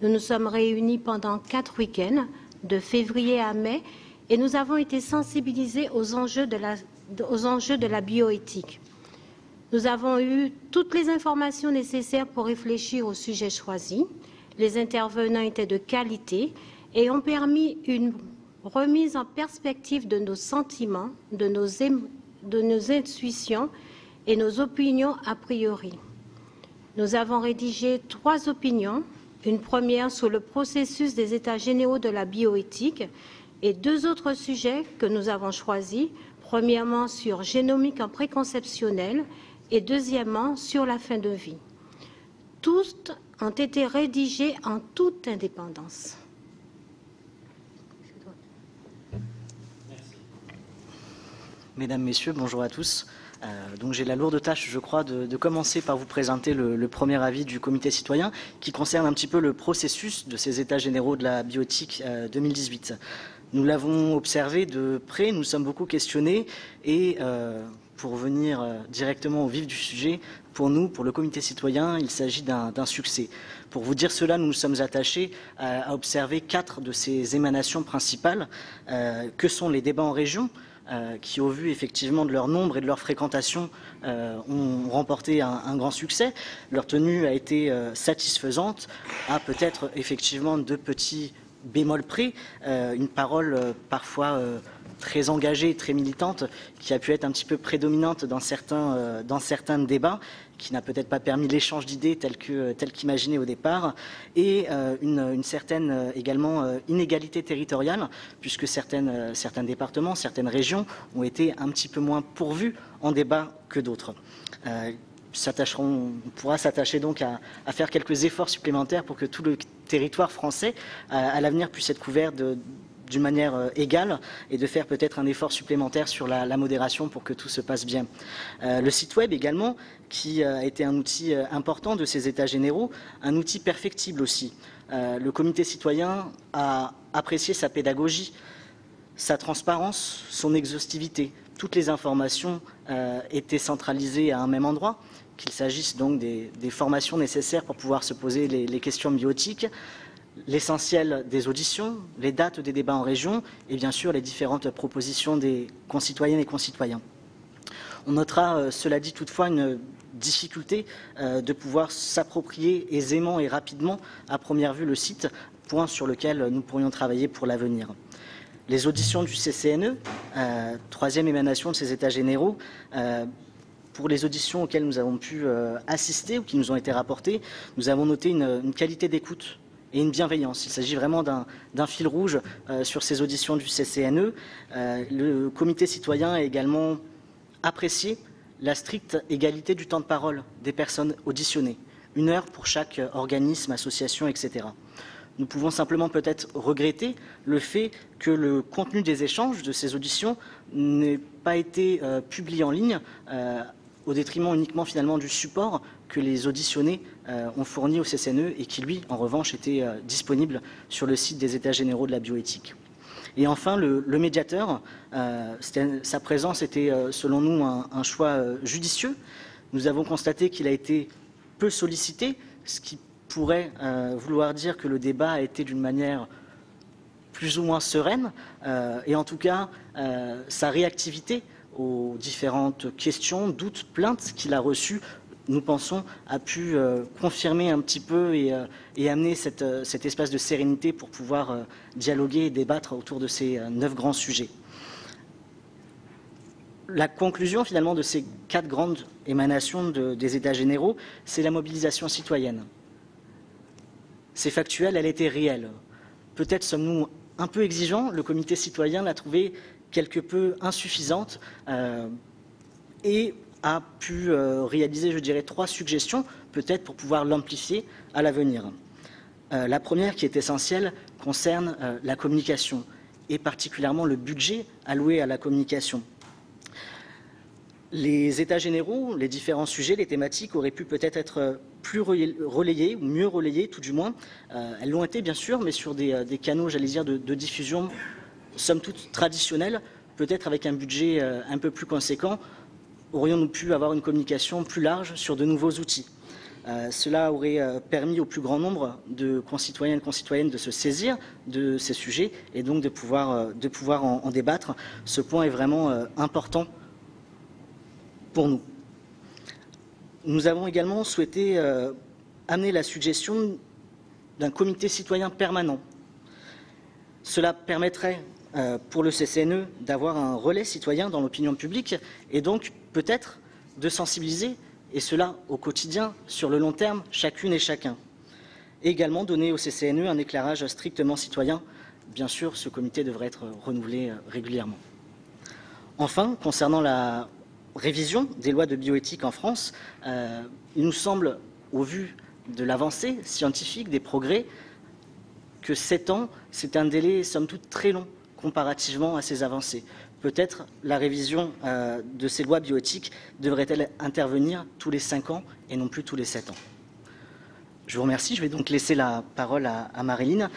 Nous nous sommes réunis pendant 4 week-ends, de février à mai, et nous avons été sensibilisés aux enjeux de la bioéthique. Nous avons eu toutes les informations nécessaires pour réfléchir au sujet choisi. Les intervenants étaient de qualité et ont permis une remise en perspective de nos sentiments, de nos intuitions et nos opinions a priori. Nous avons rédigé 3 opinions, une première sur le processus des États généraux de la bioéthique et 2 autres sujets que nous avons choisis, premièrement sur génomique en préconceptionnel et deuxièmement sur la fin de vie. Tous ont été rédigés en toute indépendance.
Mesdames, Messieurs, bonjour à tous. Donc j'ai la lourde tâche, je crois, de commencer par vous présenter le premier avis du comité citoyen qui concerne un petit peu le processus de ces états généraux de la bioéthique 2018. Nous l'avons observé de près, nous sommes beaucoup questionnés et pour venir directement au vif du sujet, pour nous, pour le comité citoyen, il s'agit d'un succès. Pour vous dire cela, nous nous sommes attachés à observer 4 de ces émanations principales que sont les débats en région, qui, au vu effectivement de leur nombre et de leur fréquentation, ont remporté un grand succès. Leur tenue a été satisfaisante, à peut-être effectivement de petits bémols près, une parole parfois très engagée, très militante, qui a pu être un petit peu prédominante dans certains débats, qui n'a peut-être pas permis l'échange d'idées tel qu'imaginé au départ, et une certaine également inégalité territoriale, puisque certains départements, certaines régions ont été un petit peu moins pourvus en débat que d'autres. On pourra s'attacher donc à faire quelques efforts supplémentaires pour que tout le territoire français, à l'avenir, puisse être couvert d'une manière égale et de faire peut-être un effort supplémentaire sur la modération pour que tout se passe bien. Le site web également, qui a été un outil important de ces états généraux, un outil perfectible aussi. Le comité citoyen a apprécié sa pédagogie, sa transparence, son exhaustivité. Toutes les informations étaient centralisées à un même endroit, qu'il s'agisse donc des formations nécessaires pour pouvoir se poser les questions bioéthiques, l'essentiel des auditions, les dates des débats en région et bien sûr les différentes propositions des concitoyennes et concitoyens. On notera, cela dit toutefois, une difficulté de pouvoir s'approprier aisément et rapidement à première vue le site, point sur lequel nous pourrions travailler pour l'avenir. Les auditions du CCNE, troisième émanation de ces états généraux, pour les auditions auxquelles nous avons pu assister ou qui nous ont été rapportées, nous avons noté une qualité d'écoute et une bienveillance. Il s'agit vraiment d'un fil rouge sur ces auditions du CCNE. Le comité citoyen a également apprécié la stricte égalité du temps de parole des personnes auditionnées. 1 heure pour chaque organisme, association, etc. Nous pouvons simplement peut-être regretter le fait que le contenu des échanges de ces auditions n'ait pas été publié en ligne au détriment uniquement finalement du support que les auditionnés ont fourni au CCNE et qui, lui, en revanche, était disponible sur le site des États généraux de la bioéthique. Et enfin, le médiateur, sa présence était, selon nous, un choix judicieux. Nous avons constaté qu'il a été peu sollicité, ce qui pourrait vouloir dire que le débat a été d'une manière plus ou moins sereine, et en tout cas, sa réactivité aux différentes questions, doutes, plaintes qu'il a reçues, nous pensons, a pu confirmer un petit peu et amener cet espace de sérénité pour pouvoir dialoguer et débattre autour de ces 9 grands sujets. La conclusion finalement de ces 4 grandes émanations des États généraux, c'est la mobilisation citoyenne. c'est factuel, elle était réelle. Peut-être sommes-nous un peu exigeants, le comité citoyen l'a trouvée quelque peu insuffisante et a pu réaliser, je dirais, 3 suggestions, peut-être pour pouvoir l'amplifier à l'avenir. La première, qui est essentielle, concerne la communication, et particulièrement le budget alloué à la communication. Les états généraux, les différents sujets, les thématiques auraient pu peut-être être plus relayés, ou mieux relayés tout du moins. Elles l'ont été bien sûr, mais sur des canaux, j'allais dire, de diffusion, somme toute traditionnels, peut-être avec un budget un peu plus conséquent, aurions-nous pu avoir une communication plus large sur de nouveaux outils. Cela aurait permis au plus grand nombre de concitoyens et de concitoyennes de se saisir de ces sujets et donc de pouvoir en débattre. Ce point est vraiment important pour nous. Nous avons également souhaité amener la suggestion d'un comité citoyen permanent. Cela permettrait pour le CCNE d'avoir un relais citoyen dans l'opinion publique et donc peut-être de sensibiliser, et cela au quotidien, sur le long terme, chacune et chacun. Et également donner au CCNE un éclairage strictement citoyen. Bien sûr, ce comité devrait être renouvelé régulièrement. Enfin, concernant la révision des lois de bioéthique en France, il nous semble, au vu de l'avancée scientifique, des progrès, que 7 ans, c'est un délai, somme toute, très long comparativement à ces avancées. Peut-être la révision de ces lois bioéthiques devrait-elle intervenir tous les 5 ans et non plus tous les 7 ans. Je vous remercie. Je vais donc laisser la parole à Marilyn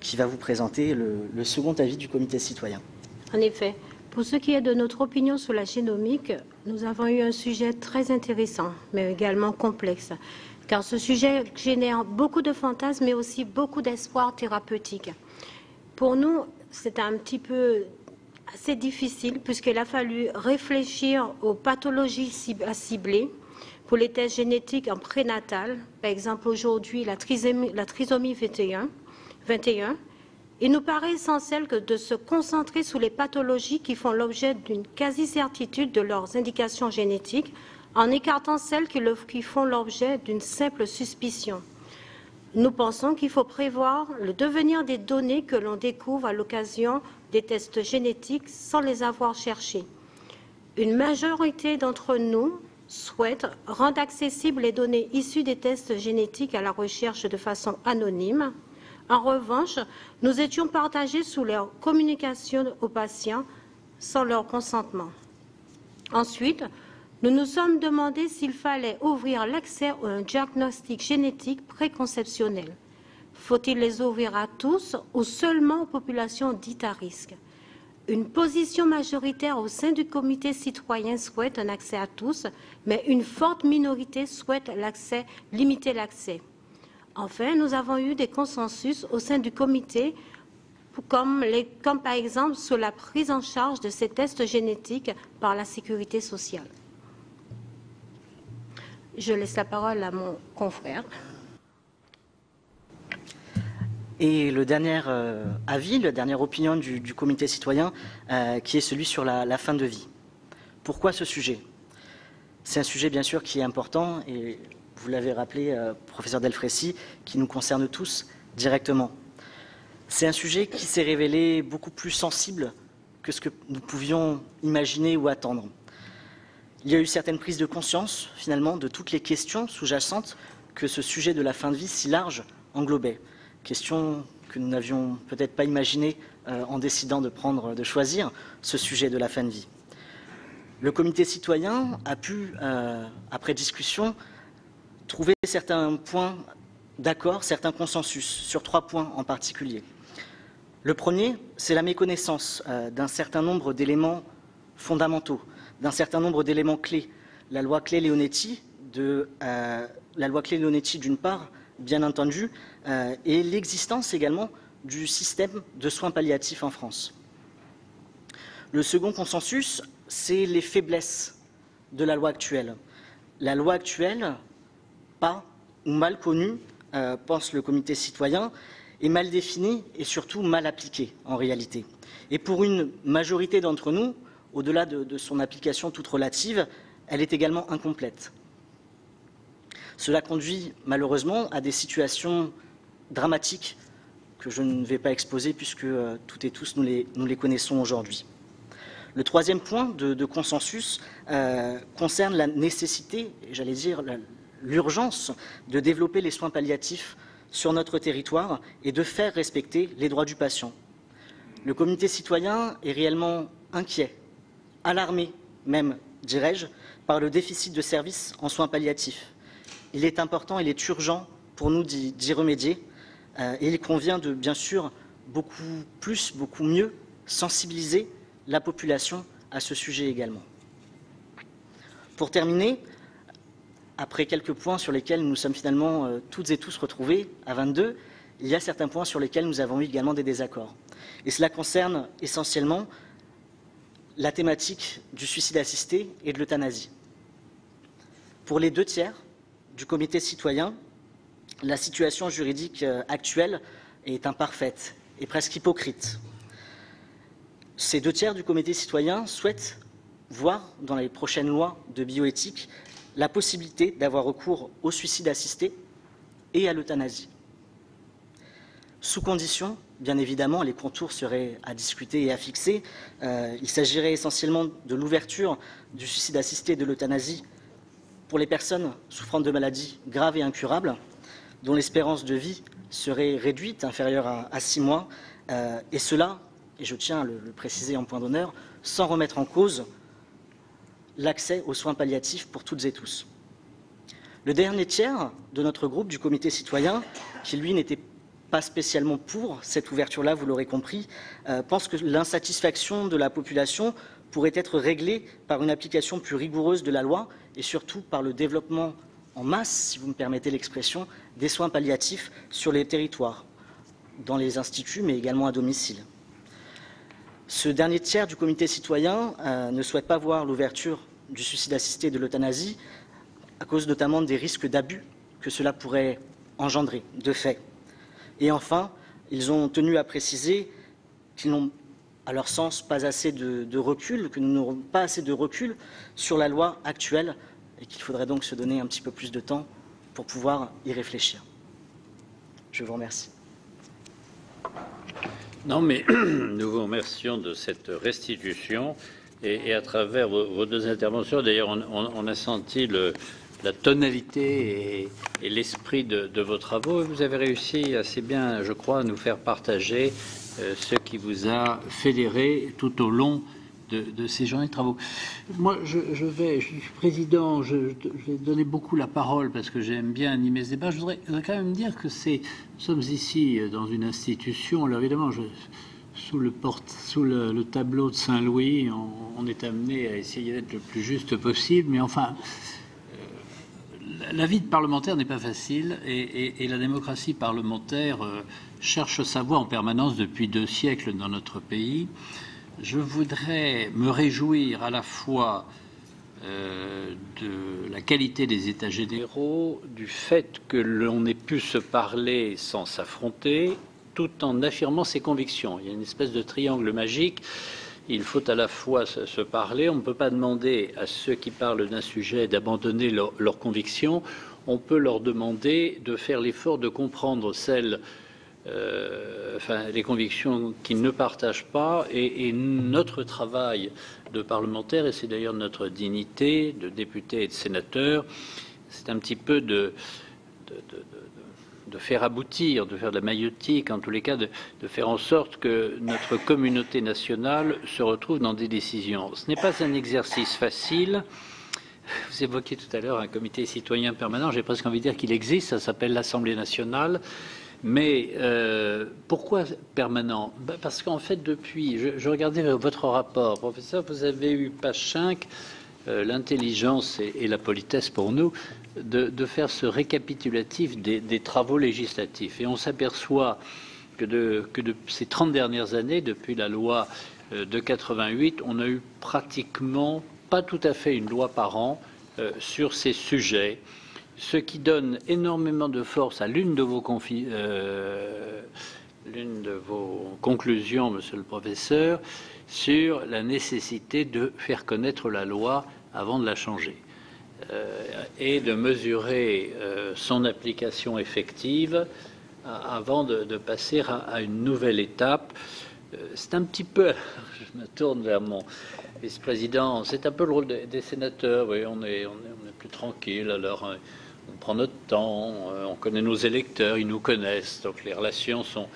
qui va vous présenter le second avis du comité citoyen.
En effet, pour ce qui est de notre opinion sur la génomique, nous avons eu un sujet très intéressant, mais également complexe, car ce sujet génère beaucoup de fantasmes, mais aussi beaucoup d'espoir thérapeutique. Pour nous, c'est un petit peu assez difficile, puisqu'il a fallu réfléchir aux pathologies à cibler pour les tests génétiques en prénatal, par exemple aujourd'hui la trisomie 21. Il nous paraît essentiel de se concentrer sur les pathologies qui font l'objet d'une quasi-certitude de leurs indications génétiques, en écartant celles qui font l'objet d'une simple suspicion. Nous pensons qu'il faut prévoir le devenir des données que l'on découvre à l'occasion des tests génétiques sans les avoir cherchés. Une majorité d'entre nous souhaite rendre accessibles les données issues des tests génétiques à la recherche de façon anonyme. En revanche, nous étions partagés sur leur communication aux patients sans leur consentement. Ensuite, nous nous sommes demandé s'il fallait ouvrir l'accès à un diagnostic génétique préconceptionnel. Faut-il les ouvrir à tous ou seulement aux populations dites à risque? Une position majoritaire au sein du comité citoyen souhaite un accès à tous, mais une forte minorité souhaite limiter l'accès. Enfin, nous avons eu des consensus au sein du comité, comme par exemple sur la prise en charge de ces tests génétiques par la sécurité sociale. Je laisse la parole à mon confrère.
Et le dernier avis, la dernière opinion du comité citoyen, qui est celui sur la fin de vie. Pourquoi ce sujet? C'est un sujet bien sûr qui est important et vous l'avez rappelé, professeur Delfraissy, qui nous concerne tous directement. C'est un sujet qui s'est révélé beaucoup plus sensible que ce que nous pouvions imaginer ou attendre. Il y a eu certaines prises de conscience, finalement, de toutes les questions sous-jacentes que ce sujet de la fin de vie si large englobait. Questions que nous n'avions peut-être pas imaginées en décidant de choisir ce sujet de la fin de vie. Le comité citoyen a pu, après discussion, trouver certains points d'accord, certains consensus, sur 3 points en particulier. Le premier, c'est la méconnaissance d'un certain nombre d'éléments fondamentaux, d'un certain nombre d'éléments clés. La loi Claeys-Leonetti, d'une part, bien entendu, et l'existence également du système de soins palliatifs en France. Le second consensus, c'est les faiblesses de la loi actuelle. La loi actuelle, pas ou mal connue, pense le comité citoyen, est mal définie et surtout mal appliquée en réalité. Et pour une majorité d'entre nous, au-delà de son application toute relative, elle est également incomplète. Cela conduit malheureusement à des situations dramatiques que je ne vais pas exposer puisque toutes et tous nous les connaissons aujourd'hui. Le troisième point de consensus concerne la nécessité, j'allais dire l'urgence, de développer les soins palliatifs sur notre territoire et de faire respecter les droits du patient. Le comité citoyen est réellement inquiet, alarmé même, dirais-je, par le déficit de services en soins palliatifs. Il est important, il est urgent pour nous d'y remédier et il convient de, bien sûr, beaucoup mieux sensibiliser la population à ce sujet également. Pour terminer, après quelques points sur lesquels nous sommes finalement toutes et tous retrouvés à 22, il y a certains points sur lesquels nous avons eu également des désaccords. Et cela concerne essentiellement la thématique du suicide assisté et de l'euthanasie. Pour les 2/3 du comité citoyen, la situation juridique actuelle est imparfaite et presque hypocrite. Ces 2/3 du comité citoyen souhaitent voir dans les prochaines lois de bioéthique la possibilité d'avoir recours au suicide assisté et à l'euthanasie. Sous condition, bien évidemment, les contours seraient à discuter et à fixer. Il s'agirait essentiellement de l'ouverture du suicide assisté et de l'euthanasie pour les personnes souffrant de maladies graves et incurables, dont l'espérance de vie serait réduite, inférieure à 6 mois, et cela, et je tiens à le préciser en point d'honneur, sans remettre en cause l'accès aux soins palliatifs pour toutes et tous. Le dernier tiers de notre groupe du comité citoyen, qui lui n'était pas spécialement pour cette ouverture-là, vous l'aurez compris, pense que l'insatisfaction de la population pourrait être réglée par une application plus rigoureuse de la loi et surtout par le développement en masse, si vous me permettez l'expression, des soins palliatifs sur les territoires, dans les instituts mais également à domicile. Ce dernier tiers du comité citoyen ne souhaite pas voir l'ouverture du suicide assisté et de l'euthanasie à cause notamment des risques d'abus que cela pourrait engendrer, de fait. Et enfin, ils ont tenu à préciser qu'ils n'ont, à leur sens, pas assez de recul, que nous n'aurons pas assez de recul sur la loi actuelle et qu'il faudrait donc se donner un petit peu plus de temps pour pouvoir y réfléchir. Je vous remercie.
Non, mais nous vous remercions de cette restitution et à travers vos deux interventions, d'ailleurs, on a senti la tonalité et l'esprit de vos travaux. Vous avez réussi assez bien, je crois, à nous faire partager ce qui vous a fédéré tout au long de ces journées de travaux. Moi, je suis président, je vais donner beaucoup la parole parce que j'aime bien animer ce débat. Je voudrais quand même dire que nous sommes ici dans une institution. Alors évidemment, sous le tableau de Saint-Louis, on est amené à essayer d'être le plus juste possible, mais enfin, la vie de parlementaire n'est pas facile et la démocratie parlementaire cherche sa voie en permanence depuis 2 siècles dans notre pays. Je voudrais me réjouir à la fois de la qualité des états généraux, du fait que l'on ait pu se parler sans s'affronter, tout en affirmant ses convictions. Il y a une espèce de triangle magique. Il faut à la fois se parler. On ne peut pas demander à ceux qui parlent d'un sujet d'abandonner leurs convictions. On peut leur demander de faire l'effort de comprendre les convictions qu'ils ne partagent pas. Et notre travail de parlementaire, et c'est d'ailleurs notre dignité de député et de sénateur, c'est un petit peu de faire aboutir, de faire de la maïeutique, en tous les cas, de faire en sorte que notre communauté nationale se retrouve dans des décisions. Ce n'est pas un exercice facile. Vous évoquiez tout à l'heure un comité citoyen permanent, j'ai presque envie de dire qu'il existe, ça s'appelle l'Assemblée nationale. Mais pourquoi permanent? Parce qu'en fait, depuis, je regardais votre rapport, professeur, vous avez eu, page 5, l'intelligence et la politesse pour nous, de faire ce récapitulatif des travaux législatifs. Et on s'aperçoit que de ces 30 dernières années, depuis la loi de 88, on a eu pratiquement pas tout à fait une loi par an sur ces sujets, ce qui donne énormément de force à l'une de vos conclusions, monsieur le professeur, sur la nécessité de faire connaître la loi avant de la changer et de mesurer son application effective avant de passer à une nouvelle étape. C'est un petit peu, je me tourne vers mon vice-président, c'est un peu le rôle des sénateurs, oui, on est plus tranquille, alors on prend notre temps, on connaît nos électeurs, ils nous connaissent, donc les relations sont...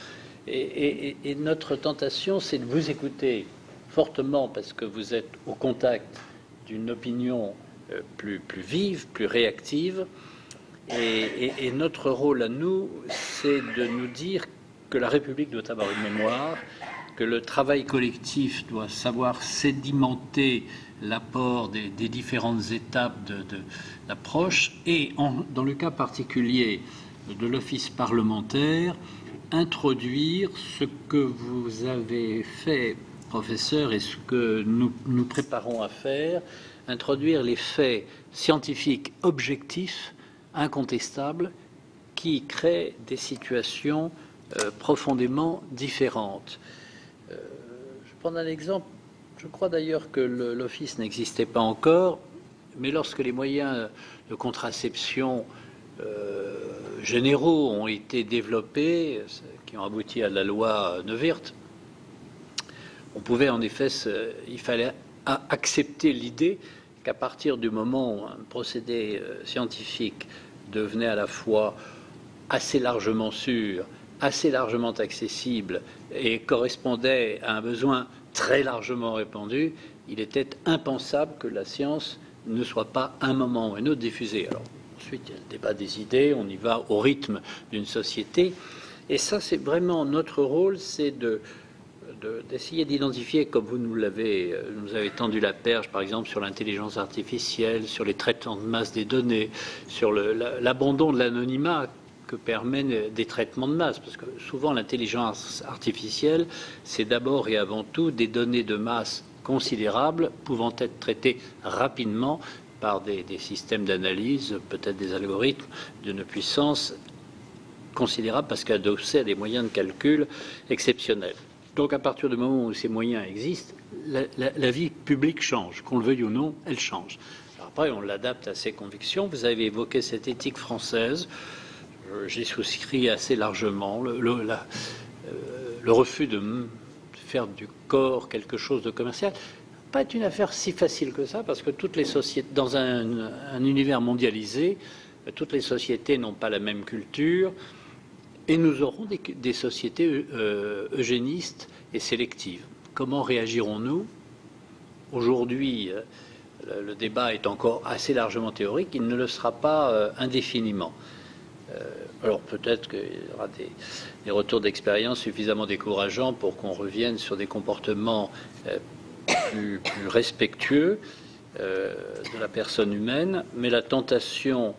Et notre tentation, c'est de vous écouter fortement parce que vous êtes au contact d'une opinion plus vive, plus réactive. Et notre rôle à nous, c'est de nous dire que la République doit avoir une mémoire, que le travail collectif doit savoir sédimenter l'apport des différentes étapes d'approche et, dans le cas particulier de l'office parlementaire, introduire ce que vous avez fait, professeur, et ce que nous préparons à faire, introduire les faits scientifiques objectifs, incontestables, qui créent des situations profondément différentes. Je vais prendre un exemple. Je crois d'ailleurs que l'office n'existait pas encore, mais lorsque les moyens de contraception généraux ont été développés, qui ont abouti à la loi Neuwirth, on pouvait en effet, il fallait accepter l'idée qu'à partir du moment où un procédé scientifique devenait à la fois assez largement sûr, assez largement accessible et correspondait à un besoin très largement répandu, il était impensable que la science ne soit pas à un moment ou à un autre diffusée. Alors, ensuite, il y a le débat des idées, on y va au rythme d'une société. Et ça, c'est vraiment notre rôle, c'est d'essayer d'identifier, comme vous nous avez tendu la perche, par exemple, sur l'intelligence artificielle, sur les traitements de masse des données, sur l'abandon de l'anonymat que permettent des traitements de masse. Parce que souvent, l'intelligence artificielle, c'est d'abord et avant tout des données de masse considérables, pouvant être traitées rapidement par des systèmes d'analyse, peut-être des algorithmes d'une puissance considérable parce qu'adossés à des moyens de calcul exceptionnels. Donc à partir du moment où ces moyens existent, la vie publique change, qu'on le veuille ou non, elle change. Alors après, on l'adapte à ses convictions. Vous avez évoqué cette éthique française, j'y souscris assez largement, le refus de faire du corps quelque chose de commercial. Pas être une affaire si facile que ça, parce que toutes les sociétés, dans un univers mondialisé, toutes les sociétés n'ont pas la même culture, et nous aurons des sociétés eugénistes et sélectives. Comment réagirons-nous? Aujourd'hui, le débat est encore assez largement théorique, il ne le sera pas indéfiniment. Alors peut-être qu'il y aura des retours d'expérience suffisamment décourageants pour qu'on revienne sur des comportements plus respectueux de la personne humaine, mais la tentation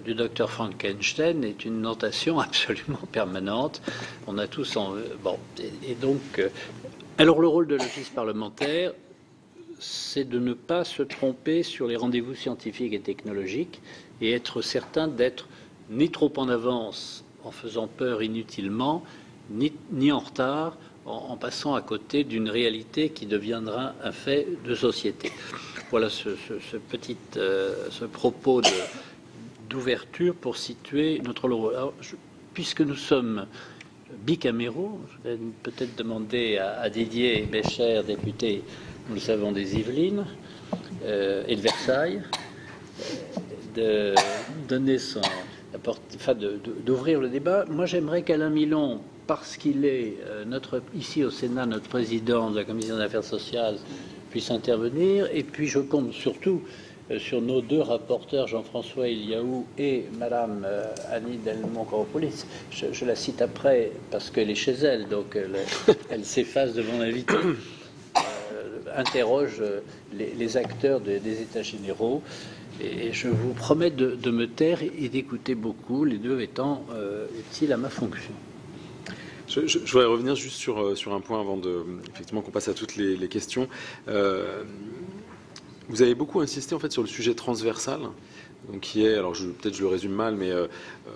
du docteur Frankenstein est une tentation absolument permanente. On a tous et donc alors le rôle de l'office parlementaire, c'est de ne pas se tromper sur les rendez-vous scientifiques et technologiques et être certain d'être ni trop en avance en faisant peur inutilement, ni en retard en passant à côté d'une réalité qui deviendra un fait de société. Voilà ce propos d'ouverture pour situer notre rôle. Alors, puisque nous sommes bicaméraux, je vais peut-être demander à Didier Bécher, député, nous le savons, des Yvelines et de Versailles, de donner d'ouvrir le débat. Moi, j'aimerais qu'Alain Milon, parce qu'il est ici au Sénat, notre président de la Commission des Affaires sociales, puisse intervenir. Et puis, je compte surtout sur nos deux rapporteurs, Jean-François Eliaou et Madame Annie Delmont-Koropoulis. Je la cite après parce qu'elle est chez elle, donc elle s'efface devant l'invité. Interroge les acteurs des États généraux. Et je vous promets de me taire et d'écouter beaucoup, les deux étant utiles à ma fonction.
Je voudrais revenir juste sur un point avant effectivement qu'on passe à toutes les questions. Vous avez beaucoup insisté en fait sur le sujet transversal, donc qui est, alors peut-être je le résume mal, mais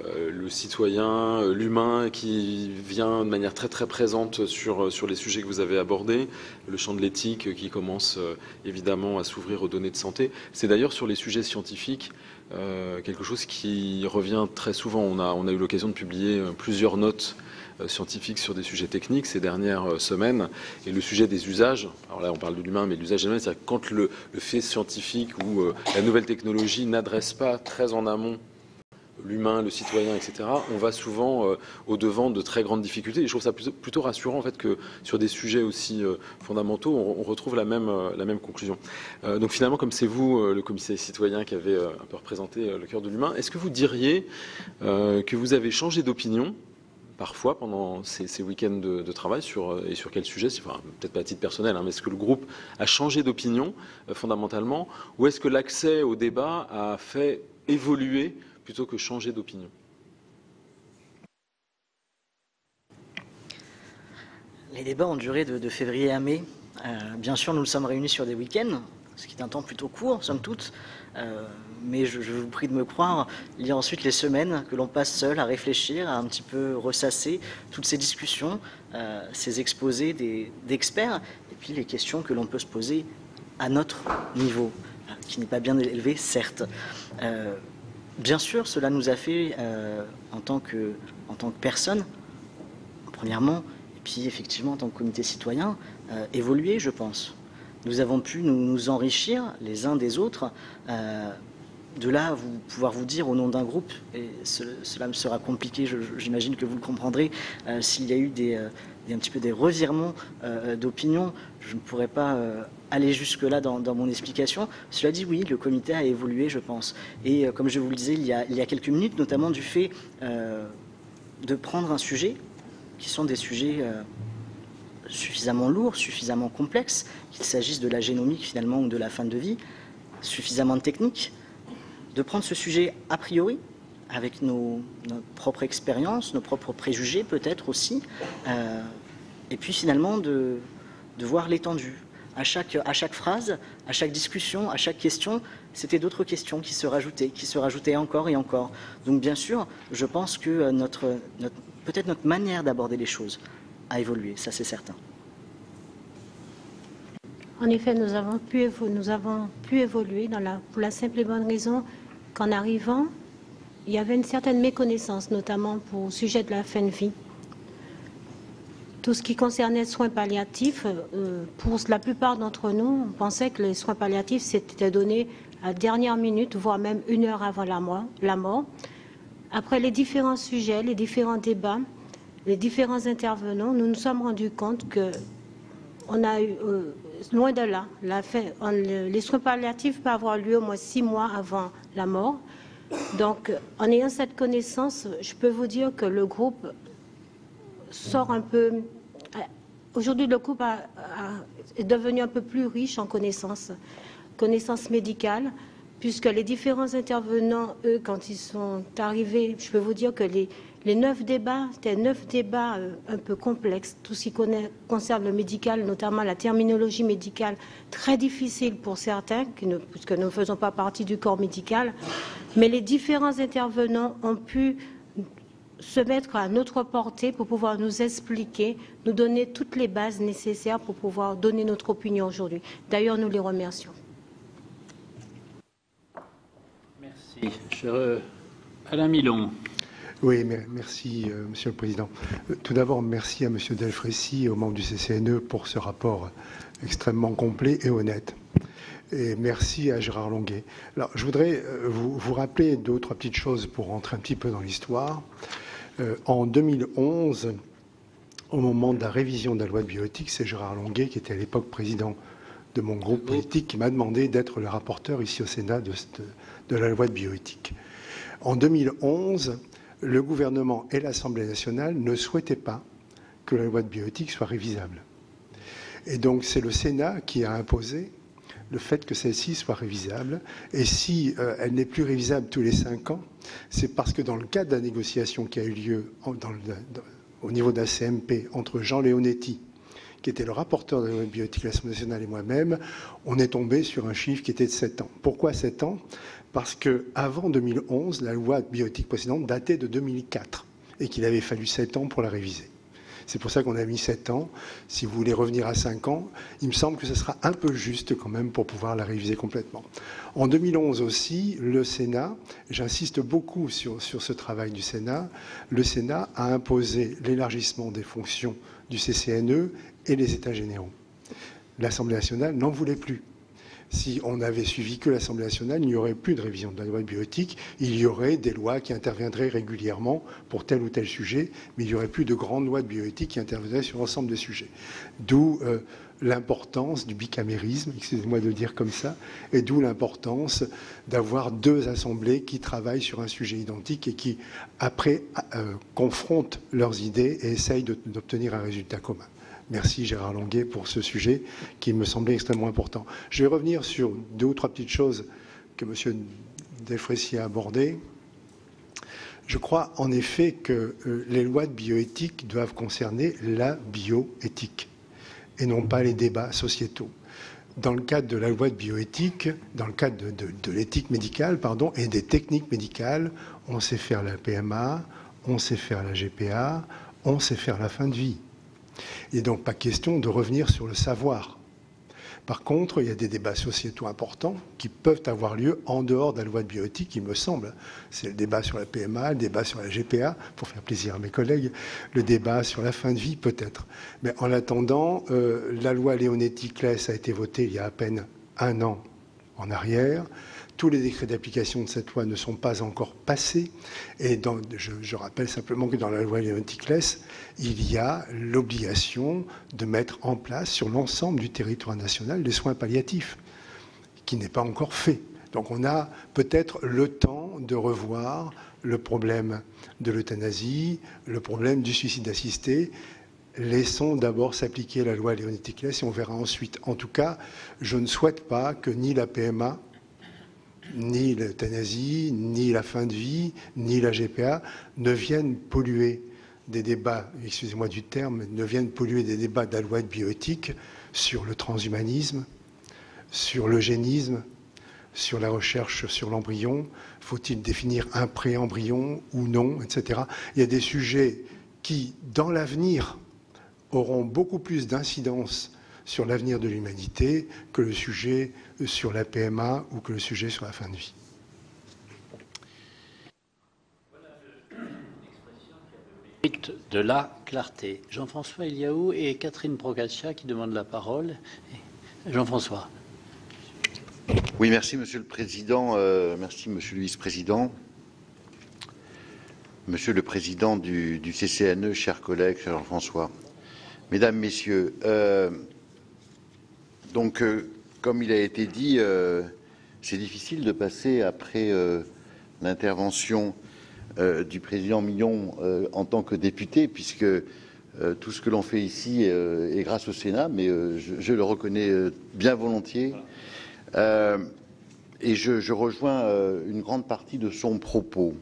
le citoyen, l'humain qui vient de manière très très présente sur les sujets que vous avez abordés, le champ de l'éthique qui commence évidemment à s'ouvrir aux données de santé. C'est d'ailleurs sur les sujets scientifiques quelque chose qui revient très souvent. On a eu l'occasion de publier plusieurs notes scientifiques sur des sujets techniques ces dernières semaines, et le sujet des usages, alors là on parle de l'humain, mais l'usage humain, c'est-à-dire quand le fait scientifique ou la nouvelle technologie n'adresse pas très en amont l'humain, le citoyen, etc., on va souvent au-devant de très grandes difficultés. Et je trouve ça plutôt rassurant en fait que sur des sujets aussi fondamentaux, on retrouve la même conclusion. Donc finalement, comme c'est vous, le commissaire citoyen, qui avez un peu représenté le cœur de l'humain, est-ce que vous diriez que vous avez changé d'opinion parfois pendant ces week-ends de travail et sur quel sujet, enfin, peut-être pas à titre personnel, mais est-ce que le groupe a changé d'opinion fondamentalement, ou est-ce que l'accès au débat a fait évoluer plutôt que changer d'opinion?
Les débats ont duré de février à mai. Bien sûr, nous nous sommes réunis sur des week-ends, ce qui est un temps plutôt court, somme toute. Mais je vous prie de me croire, il y a ensuite les semaines que l'on passe seul à réfléchir, à un petit peu ressasser toutes ces discussions, ces exposés d'experts, et puis les questions que l'on peut se poser à notre niveau, qui n'est pas bien élevé, certes. Bien sûr, cela nous a fait, en tant que personne, premièrement, et puis effectivement en tant que comité citoyen, évoluer, je pense. Nous avons pu nous enrichir les uns des autres. De là, pouvoir vous dire au nom d'un groupe, et cela me sera compliqué, j'imagine que vous le comprendrez, s'il y a eu un petit peu des revirements d'opinion, je ne pourrais pas aller jusque-là dans mon explication. Cela dit, oui, le comité a évolué, je pense. Et comme je vous le disais il y a quelques minutes, notamment du fait de prendre un sujet, qui sont des sujets suffisamment lourds, suffisamment complexes, qu'il s'agisse de la génomique finalement ou de la fin de vie, suffisamment technique, de prendre ce sujet a priori, avec notre propre expérience, nos propres préjugés peut-être aussi, et puis finalement de voir l'étendue. À chaque phrase, à chaque discussion, à chaque question, c'était d'autres questions qui se rajoutaient encore et encore. Donc bien sûr, je pense que peut-être notre manière d'aborder les choses a évolué, ça c'est certain.
En effet, nous avons pu évoluer pour la simple et bonne raison qu'en arrivant, il y avait une certaine méconnaissance, notamment au sujet de la fin de vie. Tout ce qui concernait les soins palliatifs, pour la plupart d'entre nous, on pensait que les soins palliatifs s'étaient donnés à la dernière minute, voire même 1 heure avant la mort. Après les différents sujets, les différents débats, les différents intervenants, nous nous sommes rendus compte que on a eu, loin de là, les soins palliatifs peuvent avoir lieu au moins 6 mois avant la mort. Donc, en ayant cette connaissance, je peux vous dire que le groupe sort un peu... Aujourd'hui, le groupe est devenu un peu plus riche en connaissances médicales, puisque les différents intervenants, eux, quand ils sont arrivés, je peux vous dire que les 9 débats, c'était 9 débats un peu complexes, tout ce qui concerne le médical, notamment la terminologie médicale, très difficile pour certains, puisque nous ne faisons pas partie du corps médical, mais les différents intervenants ont pu se mettre à notre portée pour pouvoir nous expliquer, nous donner toutes les bases nécessaires pour pouvoir donner notre opinion aujourd'hui. D'ailleurs, nous les remercions.
Merci. Cher Alain Milon.
Oui, merci, Monsieur le Président. Tout d'abord, merci à Monsieur Delfraissy et aux membres du CCNE pour ce rapport extrêmement complet et honnête. Et merci à Gérard Longuet. Alors, je voudrais vous rappeler 2 ou 3 petites choses pour rentrer un petit peu dans l'histoire. En 2011, au moment de la révision de la loi de bioéthique, c'est Gérard Longuet, qui était à l'époque président de mon groupe politique, qui m'a demandé d'être le rapporteur ici au Sénat de la loi de bioéthique. En 2011, le gouvernement et l'Assemblée nationale ne souhaitaient pas que la loi de bioéthique soit révisable. Et donc, c'est le Sénat qui a imposé le fait que celle-ci soit révisable. Et si elle n'est plus révisable tous les 5 ans, c'est parce que dans le cadre de la négociation qui a eu lieu au niveau de la CMP entre Jean Leonetti, qui était le rapporteur de la loi de bioéthique de l'Assemblée nationale, et moi-même, on est tombé sur un chiffre qui était de 7 ans. Pourquoi 7 ans ? Parce qu'avant 2011, la loi de bioéthique précédente datait de 2004 et qu'il avait fallu 7 ans pour la réviser. C'est pour ça qu'on a mis 7 ans. Si vous voulez revenir à 5 ans, il me semble que ce sera un peu juste quand même pour pouvoir la réviser complètement. En 2011 aussi, le Sénat, j'insiste beaucoup sur ce travail du Sénat, le Sénat a imposé l'élargissement des fonctions du CCNE et les États généraux. L'Assemblée nationale n'en voulait plus. Si on avait suivi que l'Assemblée nationale, il n'y aurait plus de révision de la loi de bioéthique. Il y aurait des lois qui interviendraient régulièrement pour tel ou tel sujet, mais il n'y aurait plus de grandes lois de bioéthique qui interviendraient sur l'ensemble des sujets. D'où l'importance du bicamérisme, excusez-moi de le dire comme ça, et d'où l'importance d'avoir 2 assemblées qui travaillent sur un sujet identique et qui, après, confrontent leurs idées et essayent d'obtenir un résultat commun. Merci Gérard Longuet pour ce sujet qui me semblait extrêmement important. Je vais revenir sur 2 ou 3 petites choses que M. Delfraissy a abordées. Je crois en effet que les lois de bioéthique doivent concerner la bioéthique et non pas les débats sociétaux. Dans le cadre de la loi de bioéthique, dans le cadre de l'éthique médicale, et des techniques médicales, on sait faire la PMA, on sait faire la GPA, on sait faire la fin de vie. Il n'est donc pas question de revenir sur le savoir. Par contre, il y a des débats sociétaux importants qui peuvent avoir lieu en dehors de la loi de bioéthique, il me semble. C'est le débat sur la PMA, le débat sur la GPA, pour faire plaisir à mes collègues, le débat sur la fin de vie, peut-être. Mais en attendant, la loi Leonetti-Claes a été votée il y a à peine 1 an en arrière. Tous les décrets d'application de cette loi ne sont pas encore passés. Et je rappelle simplement que dans la loi Leonetti-Claes, il y a l'obligation de mettre en place sur l'ensemble du territoire national des soins palliatifs, qui n'est pas encore fait. Donc on a peut-être le temps de revoir le problème de l'euthanasie, le problème du suicide assisté. Laissons d'abord s'appliquer la loi Leonetti-Claes et on verra ensuite. En tout cas, je ne souhaite pas que ni la PMA, ni l'euthanasie, ni la fin de vie, ni la GPA ne viennent polluer des débats, excusez-moi du terme, ne viennent polluer des débats de la loi de bioéthique sur le transhumanisme, sur l'eugénisme, sur la recherche sur l'embryon. Faut-il définir un pré-embryon ou non, etc. Il y a des sujets qui, dans l'avenir, auront beaucoup plus d'incidence sur l'avenir de l'humanité que le sujet sur la PMA ou que le sujet sur la fin de vie.
Voilà l'expression qui a le mérite de la clarté. Jean-François Eliaou et Catherine Procaccia qui demandent la parole. Jean-François.
Oui, merci Monsieur le Président, merci Monsieur le Vice-président. Monsieur le Président du CCNE, chers collègues, cher Jean-François. Mesdames, Messieurs, comme il a été dit, c'est difficile de passer après l'intervention du président Millon en tant que député, puisque tout ce que l'on fait ici est grâce au Sénat, mais je le reconnais bien volontiers. Et je rejoins une grande partie de son propos.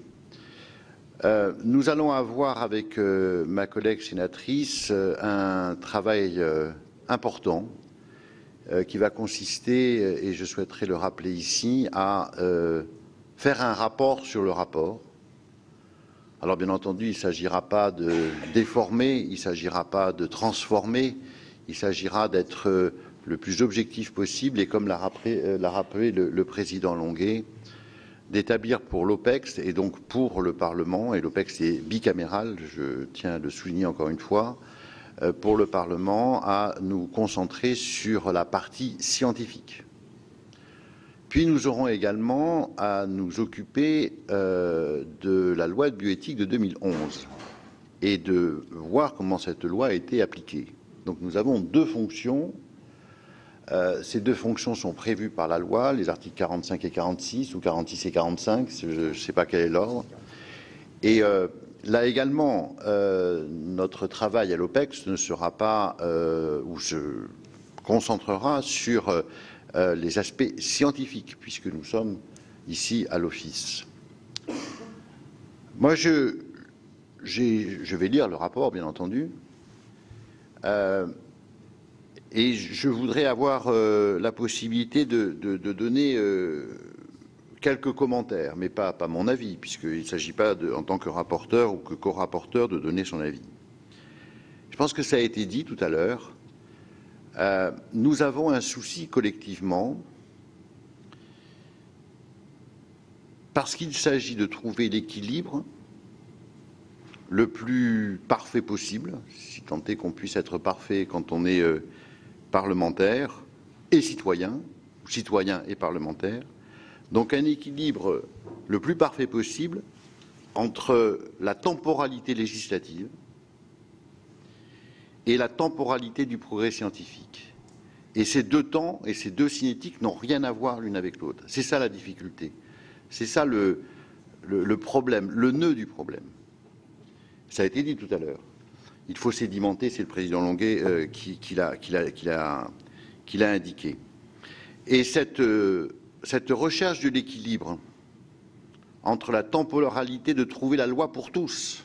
Nous allons avoir avec ma collègue sénatrice un travail important qui va consister, et je souhaiterais le rappeler ici, à faire un rapport sur le rapport. Alors bien entendu, il ne s'agira pas de déformer, il ne s'agira pas de transformer, il s'agira d'être le plus objectif possible et comme l'a rappelé le président Longuet, d'établir pour l'OPEX et donc pour le Parlement, et l'OPEX est bicaméral, je tiens à le souligner encore une fois, pour le Parlement à nous concentrer sur la partie scientifique. Puis nous aurons également à nous occuper de la loi de bioéthique de 2011 et de voir comment cette loi a été appliquée. Donc nous avons 2 fonctions. Ces 2 fonctions sont prévues par la loi, les articles 45 et 46, ou 46 et 45, je ne sais pas quel est l'ordre. Et là également, notre travail à l'OPEX ne sera pas, ou se concentrera sur les aspects scientifiques, puisque nous sommes ici à l'office. Moi, je vais lire le rapport, bien entendu. Et je voudrais avoir la possibilité de donner quelques commentaires, mais pas mon avis, puisqu'il ne s'agit pas, en tant que rapporteur ou que co-rapporteur, de donner son avis. Je pense que ça a été dit tout à l'heure. Nous avons un souci collectivement parce qu'il s'agit de trouver l'équilibre le plus parfait possible, si tant est qu'on puisse être parfait quand on est parlementaire et citoyen, ou citoyen et parlementaire. Donc un équilibre le plus parfait possible entre la temporalité législative et la temporalité du progrès scientifique. Et ces deux temps et ces deux cinétiques n'ont rien à voir l'une avec l'autre. C'est ça la difficulté. C'est ça le problème, le nœud du problème. Ça a été dit tout à l'heure. Il faut sédimenter, c'est le président Longuet qui l'a indiqué. Et cette recherche de l'équilibre entre la temporalité de trouver la loi pour tous,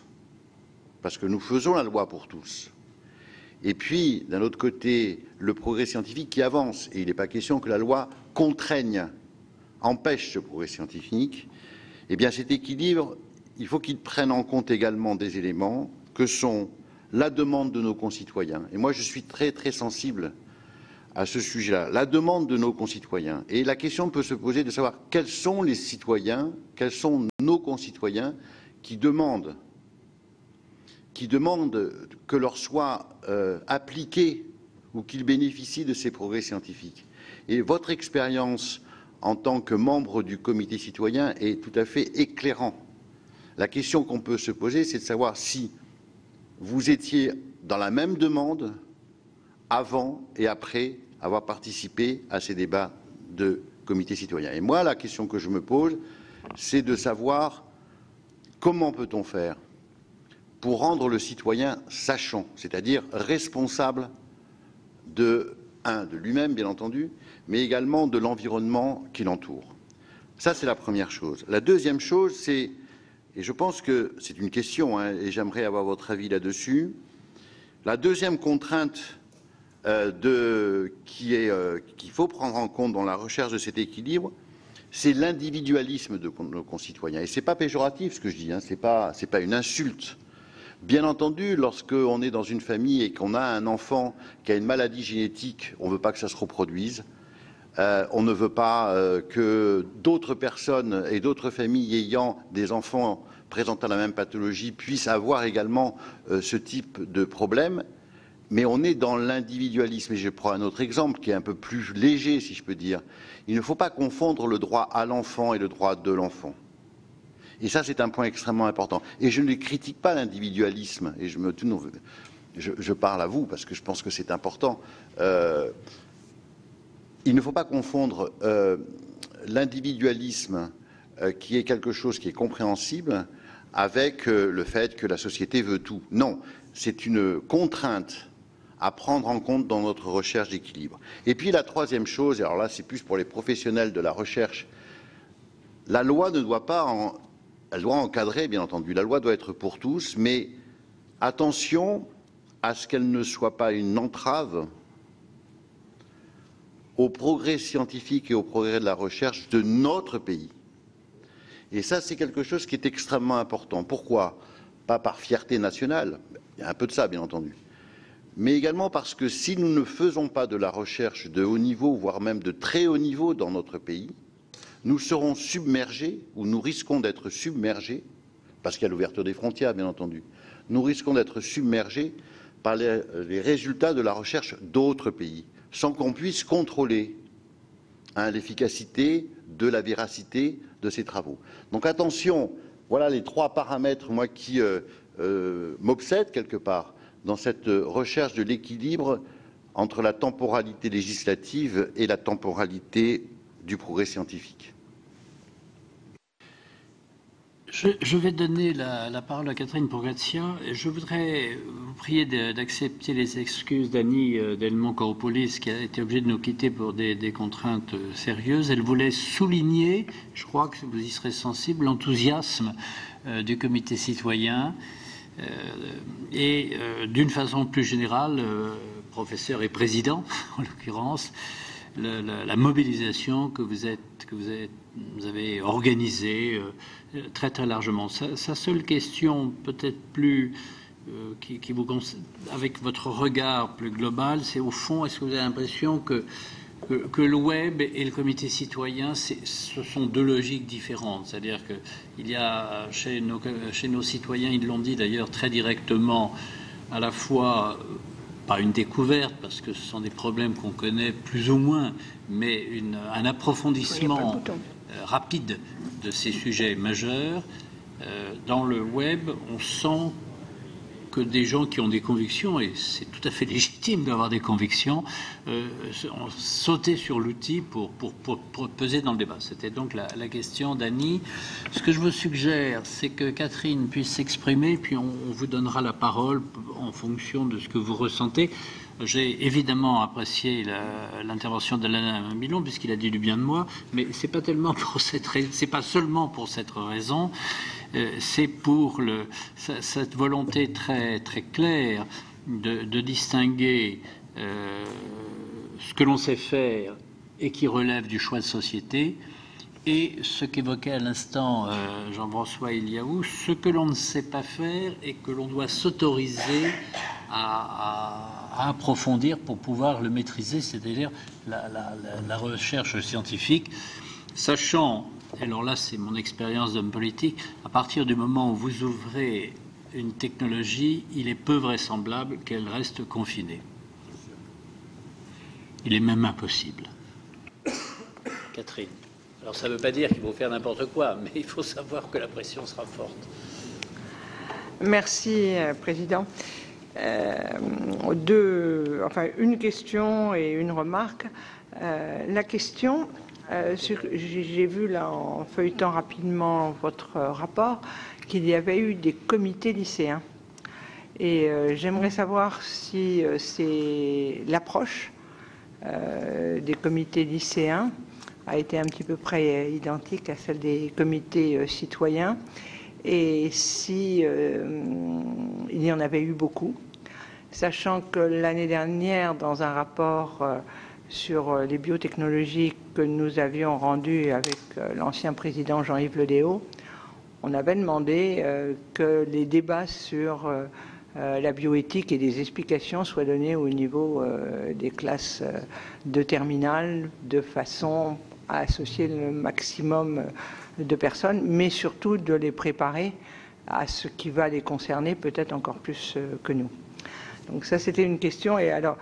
parce que nous faisons la loi pour tous, et puis, d'un autre côté, le progrès scientifique qui avance, et il n'est pas question que la loi contraigne, empêche ce progrès scientifique, eh bien cet équilibre, il faut qu'il prenne en compte également des éléments que sont la demande de nos concitoyens. Et moi, je suis très, très sensible à ce sujet-là, la demande de nos concitoyens. Et la question peut se poser de savoir quels sont les citoyens, quels sont nos concitoyens qui demandent que leur soit appliqué ou qu'ils bénéficient de ces progrès scientifiques. Et votre expérience en tant que membre du comité citoyen est tout à fait éclairant. La question qu'on peut se poser, c'est de savoir si vous étiez dans la même demande avant et après avoir participé à ces débats de comité citoyen. Et moi, la question que je me pose, c'est de savoir comment peut-on faire pour rendre le citoyen sachant, c'est-à-dire responsable de lui-même, bien entendu, mais également de l'environnement qui l'entoure. Ça, c'est la première chose. La deuxième chose, c'est, et je pense que c'est une question, et j'aimerais avoir votre avis là-dessus, la deuxième contrainte qu'il faut prendre en compte dans la recherche de cet équilibre, c'est l'individualisme de nos concitoyens. Et ce n'est pas péjoratif ce que je dis, ce n'est pas une insulte. Bien entendu, lorsqu'on est dans une famille et qu'on a un enfant qui a une maladie génétique, on ne veut pas que ça se reproduise. On ne veut pas que d'autres personnes et d'autres familles ayant des enfants présentant la même pathologie puissent avoir également ce type de problème. Mais on est dans l'individualisme. Et je prends un autre exemple qui est un peu plus léger, si je peux dire. Il ne faut pas confondre le droit à l'enfant et le droit de l'enfant. Et ça, c'est un point extrêmement important. Et je ne critique pas l'individualisme. Et je parle à vous parce que je pense que c'est important. Il ne faut pas confondre l'individualisme, qui est quelque chose qui est compréhensible, avec le fait que la société veut tout. Non, c'est une contrainte à prendre en compte dans notre recherche d'équilibre. Et puis la troisième chose, et alors là, c'est plus pour les professionnels de la recherche, la loi ne doit pas... Elle doit encadrer, bien entendu. La loi doit être pour tous, mais attention à ce qu'elle ne soit pas une entrave au progrès scientifique et au progrès de la recherche de notre pays. Et ça, c'est quelque chose qui est extrêmement important. Pourquoi? Pas par fierté nationale, il y a un peu de ça, bien entendu, mais également parce que si nous ne faisons pas de la recherche de haut niveau, voire même de très haut niveau dans notre pays, nous serons submergés, ou nous risquons d'être submergés, parce qu'il y a l'ouverture des frontières, bien entendu, nous risquons d'être submergés par les résultats de la recherche d'autres pays, sans qu'on puisse contrôler l'efficacité de la véracité de ces travaux. Donc attention, voilà les trois paramètres, moi, qui m'obsèdent quelque part dans cette recherche de l'équilibre entre la temporalité législative et la temporalité du progrès scientifique.
Je vais donner la parole à Catherine Procaccia. Je voudrais vous prier d'accepter les excuses d'Annie Delmont-Koropoulis, qui a été obligée de nous quitter pour des contraintes sérieuses. Elle voulait souligner, je crois que vous y serez sensible, l'enthousiasme du comité citoyen et d'une façon plus générale, professeur et président en l'occurrence, la mobilisation que vous avez organisée très très largement. Sa seule question, peut-être plus avec votre regard plus global, c'est au fond, est-ce que vous avez l'impression que le web et le comité citoyen, ce sont deux logiques différentes? C'est-à-dire qu'il y a chez nos citoyens, ils l'ont dit d'ailleurs très directement, à la fois, pas une découverte, parce que ce sont des problèmes qu'on connaît plus ou moins, mais un approfondissement rapide de ces sujets majeurs. Dans le web, on sent que des gens qui ont des convictions, et c'est tout à fait légitime d'avoir des convictions, ont sauté sur l'outil pour peser dans le débat. C'était donc la question d'Annie. Ce que je vous suggère, c'est que Catherine puisse s'exprimer, puis on vous donnera la parole en fonction de ce que vous ressentez. J'ai évidemment apprécié l'intervention d'Alain Milon, puisqu'il a dit du bien de moi, mais c'est pas tellement pour c'est pas seulement pour cette raison. C'est pour cette volonté très très claire de distinguer ce que l'on sait faire et qui relève du choix de société, et ce qu'évoquait à l'instant Jean-François Eliaou, ce que l'on ne sait pas faire et que l'on doit s'autoriser à approfondir pour pouvoir le maîtriser, c'est-à-dire la recherche scientifique, sachant, alors là c'est mon expérience d'homme politique, à partir du moment où vous ouvrez une technologie, il est peu vraisemblable qu'elle reste confinée. Il est même impossible. Catherine. Alors ça ne veut pas dire qu'il faut faire n'importe quoi, mais il faut savoir que la pression sera forte.
Merci, Président. Une question et une remarque. La question, j'ai vu là en feuilletant rapidement votre rapport qu'il y avait eu des comités lycéens. Et j'aimerais savoir si c'est l'approche des comités lycéens a été un petit peu près identique à celle des comités citoyens, et si il y en avait eu beaucoup, sachant que l'année dernière, dans un rapport sur les biotechnologies que nous avions rendu avec l'ancien président Jean-Yves Le Déaut, on avait demandé que les débats sur la bioéthique et des explications soient donnés au niveau des classes de terminale, de façon à associer le maximum de personnes, mais surtout de les préparer à ce qui va les concerner peut-être encore plus que nous. Donc ça, c'était une question. Et alors,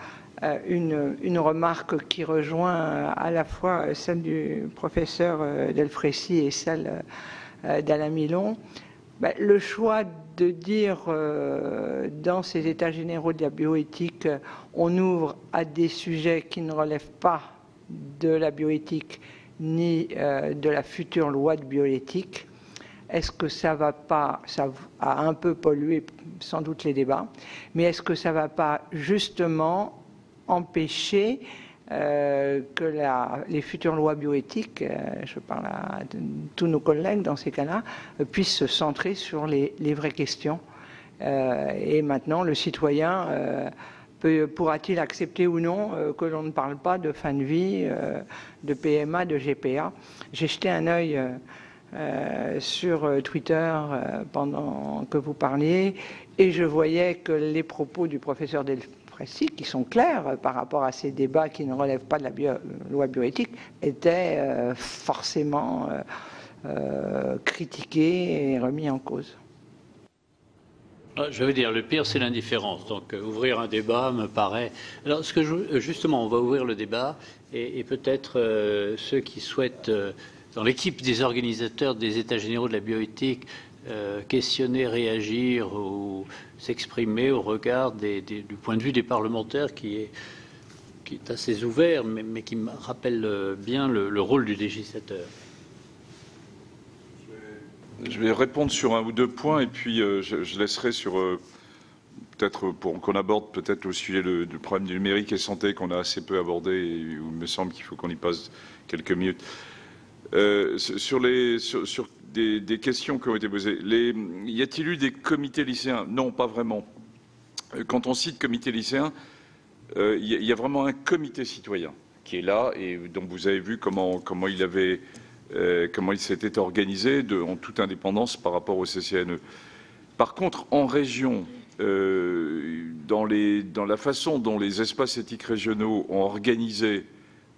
une remarque qui rejoint à la fois celle du professeur Delfraissy et celle d'Alain Milon. Le choix de dire dans ces états généraux de la bioéthique, on ouvre à des sujets qui ne relèvent pas de la bioéthique ni de la future loi de bioéthique. Est-ce que ça va pas, ça a un peu pollué sans doute les débats, mais est-ce que ça va pas justement empêcher que les futures lois bioéthiques, je parle à tous nos collègues dans ces cas-là, puissent se centrer sur les vraies questions. Et maintenant, le citoyen pourra-t-il accepter ou non que l'on ne parle pas de fin de vie, de PMA, de GPA? J'ai jeté un œil sur Twitter pendant que vous parliez, et je voyais que les propos du professeur Delfraissy, qui sont clairs par rapport à ces débats qui ne relèvent pas de la loi bioéthique, étaient forcément critiqués et remis en cause.
Je veux dire, le pire, c'est l'indifférence. Donc, ouvrir un débat me paraît... Alors, justement, on va ouvrir le débat, et peut-être ceux qui souhaitent, dans l'équipe des organisateurs des États généraux de la bioéthique, questionner, réagir ou s'exprimer au regard du point de vue des parlementaires qui est assez ouvert, mais qui me rappelle bien le rôle du législateur.
Je vais répondre sur un ou deux points, et puis je laisserai sur peut-être pour qu'on aborde peut-être au sujet du problème du numérique et santé qu'on a assez peu abordé, et où il me semble qu'il faut qu'on y passe quelques minutes. Sur des questions qui ont été posées. Y a-t-il eu des comités lycéens? Non, pas vraiment. Quand on cite comité lycéen, il y a vraiment un comité citoyen qui est là, et donc vous avez vu comment il s'était organisé en toute indépendance par rapport au CCNE. Par contre, en région, dans la façon dont les espaces éthiques régionaux ont organisé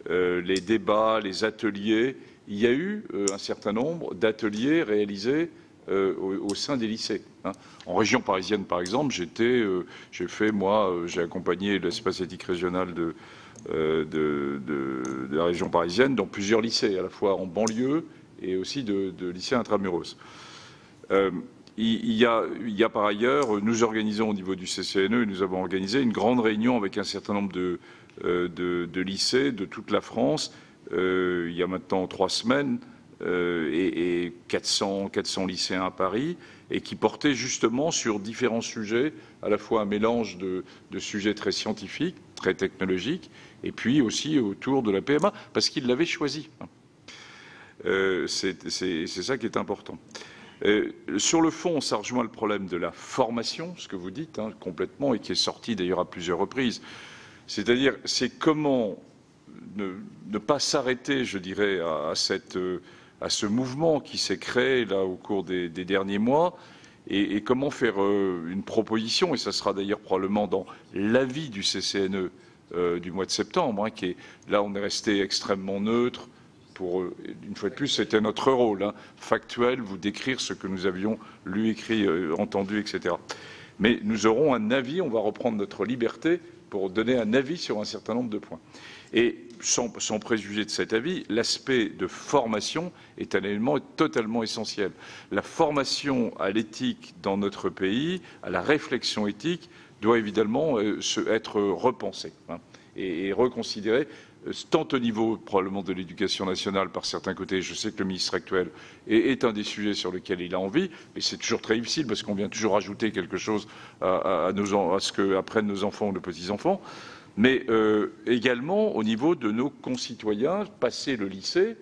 les débats, les ateliers, il y a eu un certain nombre d'ateliers réalisés au sein des lycées. En région parisienne, par exemple, j'ai accompagné l'espace éthique régional de la région parisienne dans plusieurs lycées, à la fois en banlieue et aussi de lycées intramuros. Il y a par ailleurs, nous organisons au niveau du CCNE, nous avons organisé une grande réunion avec un certain nombre de lycées de toute la France, il y a maintenant 3 semaines, et 400 lycéens à Paris, et qui portaient justement sur différents sujets, à la fois un mélange de sujets très scientifiques, très technologiques, et puis aussi autour de la PMA, parce qu'ils l'avaient choisi. C'est ça qui est important. Sur le fond, ça rejoint le problème de la formation, ce que vous dites, complètement, et qui est sorti d'ailleurs à plusieurs reprises. C'est-à-dire, c'est comment ne pas s'arrêter, je dirais, à ce mouvement qui s'est créé là au cours des derniers mois, et comment faire une proposition, et ça sera d'ailleurs probablement dans l'avis du CCNE du mois de septembre, qui est, là on est resté extrêmement neutre, une fois de plus, c'était notre rôle, factuel, vous décrire ce que nous avions lu, écrit, entendu, etc. Mais nous aurons un avis, on va reprendre notre liberté pour donner un avis sur un certain nombre de points. Et sans préjuger de cet avis, l'aspect de formation est un élément totalement essentiel. La formation à l'éthique dans notre pays, à la réflexion éthique, doit évidemment être repensée et reconsidérée, tant au niveau probablement de l'éducation nationale par certains côtés. Je sais que le ministre actuel est un des sujets sur lesquels il a envie, mais c'est toujours très difficile parce qu'on vient toujours ajouter quelque chose à ce que apprennent nos enfants ou nos petits-enfants. Mais également au niveau de nos concitoyens, passé le lycée,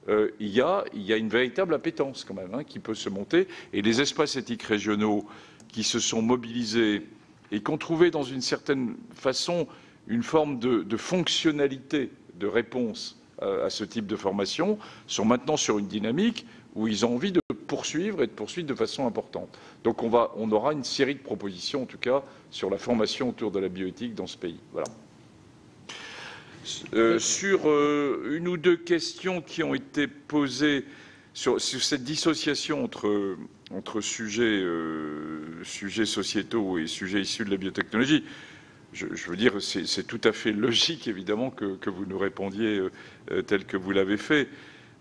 il y a une véritable appétence quand même qui peut se monter. Et les espaces éthiques régionaux qui se sont mobilisés et qui ont trouvé dans une certaine façon une forme de fonctionnalité de réponse à ce type de formation, sont maintenant sur une dynamique où ils ont envie de poursuivre et de poursuivre de façon importante. Donc on aura une série de propositions, en tout cas, sur la formation autour de la bioéthique dans ce pays. Voilà. Sur une ou deux questions qui ont été posées sur cette dissociation entre sujets sociétaux et sujets issus de la biotechnologie, je veux dire, c'est tout à fait logique, évidemment, que vous nous répondiez tel que vous l'avez fait.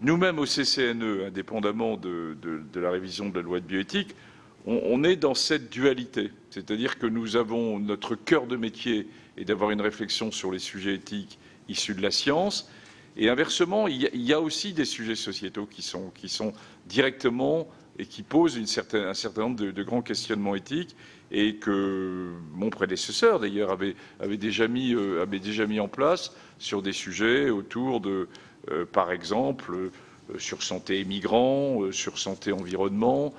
Nous-mêmes, au CCNE, indépendamment de la révision de la loi de bioéthique, on est dans cette dualité. C'est-à-dire que nous avons notre cœur de métier et d'avoir une réflexion sur les sujets éthiques issus de la science. Et inversement, il y a aussi des sujets sociétaux qui sont directement et qui posent un certain nombre de grands questionnements éthiques, et que mon prédécesseur, d'ailleurs, avait déjà mis en place sur des sujets autour de, par exemple, sur santé et migrants, sur santé environnement,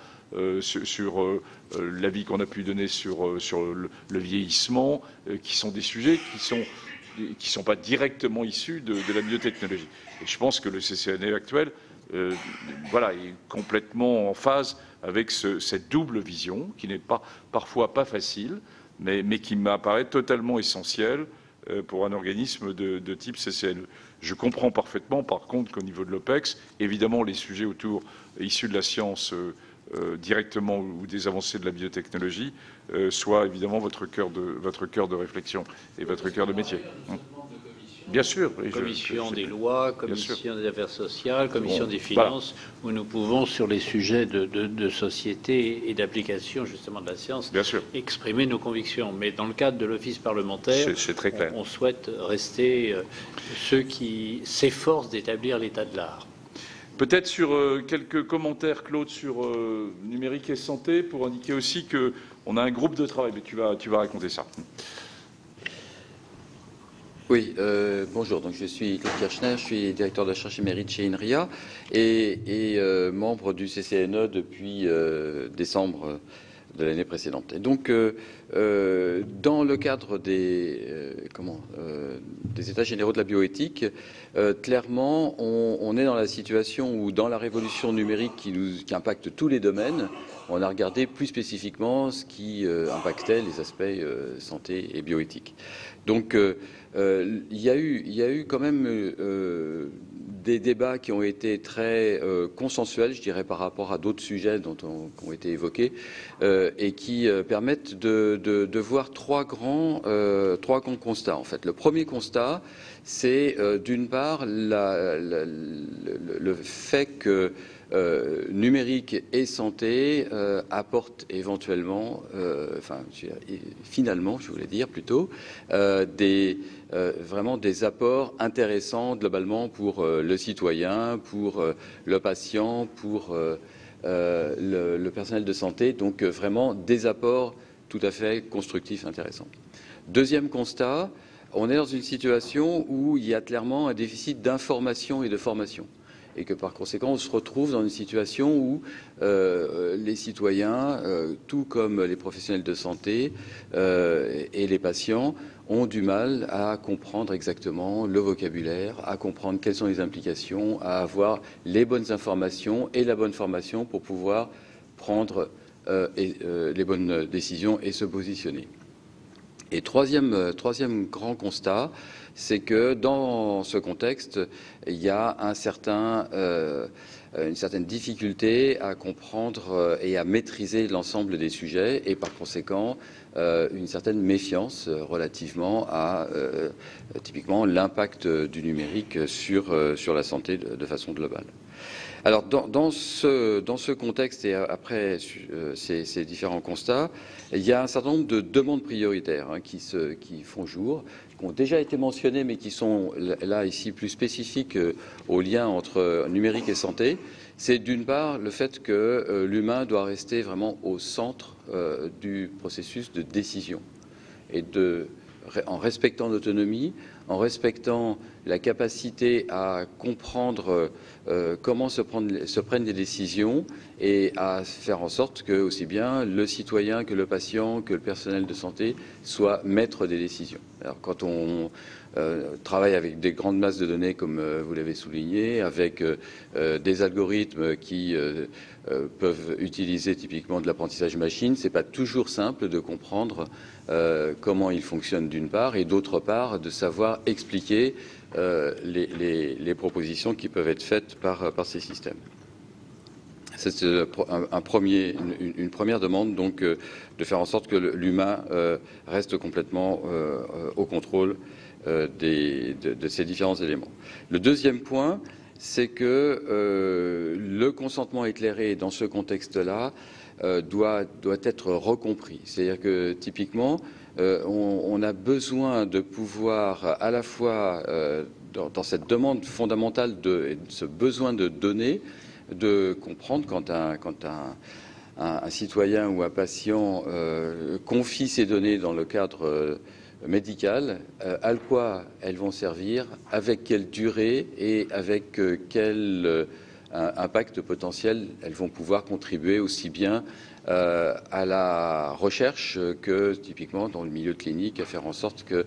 sur l'avis qu'on a pu donner sur le vieillissement, qui sont des sujets qui sont pas directement issus de la biotechnologie. Et je pense que le CCNE actuel est complètement en phase avec cette double vision, qui n'est parfois pas facile, mais qui m'apparaît totalement essentielle pour un organisme de type CCNE. Je comprends parfaitement, par contre, qu'au niveau de l'OPEX, évidemment, les sujets issus de la science directement ou des avancées de la biotechnologie soient évidemment votre cœur de réflexion et votre cœur de métier. Bien sûr.
Commission des lois, commission des affaires sociales, commission des finances, où nous pouvons, sur les sujets de société et d'application justement de la science, exprimer nos convictions. Mais dans le cadre de l'office parlementaire,
c'est très clair.
On souhaite rester ceux qui s'efforcent d'établir l'état de l'art.
Peut-être sur quelques commentaires, Claude, sur numérique et santé, pour indiquer aussi qu'on a un groupe de travail. Mais tu vas raconter ça.
Oui, bonjour. Donc, je suis Claude Kirchner, je suis directeur de recherche émérite chez INRIA et membre du CCNE depuis décembre de l'année précédente. Et donc, dans le cadre des des États généraux de la bioéthique, clairement, on est dans la situation où, dans la révolution numérique qui impacte tous les domaines, on a regardé plus spécifiquement ce qui impactait les aspects santé et bioéthique. Donc, il y a eu quand même des débats qui ont été très consensuels, je dirais, par rapport à d'autres sujets qui ont été évoqués, et qui permettent de voir trois grands constats. En fait, le premier constat, c'est d'une part le fait que numérique et santé apportent éventuellement, finalement, je voulais dire plutôt, vraiment des apports intéressants globalement pour le citoyen, pour le patient, pour le personnel de santé. Donc vraiment des apports tout à fait constructifs, intéressants. Deuxième constat, on est dans une situation où il y a clairement un déficit d'information et de formation. Et que par conséquent, on se retrouve dans une situation où les citoyens, tout comme les professionnels de santé et les patients, ont du mal à comprendre exactement le vocabulaire, à comprendre quelles sont les implications, à avoir les bonnes informations et la bonne formation pour pouvoir prendre les bonnes décisions et se positionner. Et troisième grand constat, c'est que dans ce contexte, il y a une certaine difficulté à comprendre et à maîtriser l'ensemble des sujets et par conséquent une certaine méfiance relativement à typiquement l'impact du numérique sur la santé de façon globale. Alors dans ce contexte et après ces différents constats, il y a un certain nombre de demandes prioritaires qui font jour, qui ont déjà été mentionnées mais qui sont là ici plus spécifiques au lien entre numérique et santé. C'est d'une part le fait que l'humain doit rester vraiment au centre du processus de décision et en respectant l'autonomie, en respectant la capacité à comprendre comment se prennent les décisions et à faire en sorte que aussi bien le citoyen que le patient, que le personnel de santé soient maîtres des décisions. Alors quand on travaille avec des grandes masses de données, comme vous l'avez souligné, avec des algorithmes qui peuvent utiliser typiquement de l'apprentissage machine, c'est pas toujours simple de comprendre comment il fonctionne d'une part et d'autre part de savoir expliquer les propositions qui peuvent être faites par ces systèmes. C'est une première demande, donc, de faire en sorte que l'humain reste complètement au contrôle de ces différents éléments. Le deuxième point, c'est que le consentement éclairé dans ce contexte-là doit être recompris. C'est-à-dire que typiquement, on a besoin de pouvoir à la fois dans cette demande fondamentale ce besoin de données, de comprendre quand un citoyen ou un patient confie ces données dans le cadre médical, à quoi elles vont servir, avec quelle durée et avec quel impact potentiel elles vont pouvoir contribuer aussi bien à la recherche que typiquement dans le milieu clinique, à faire en sorte que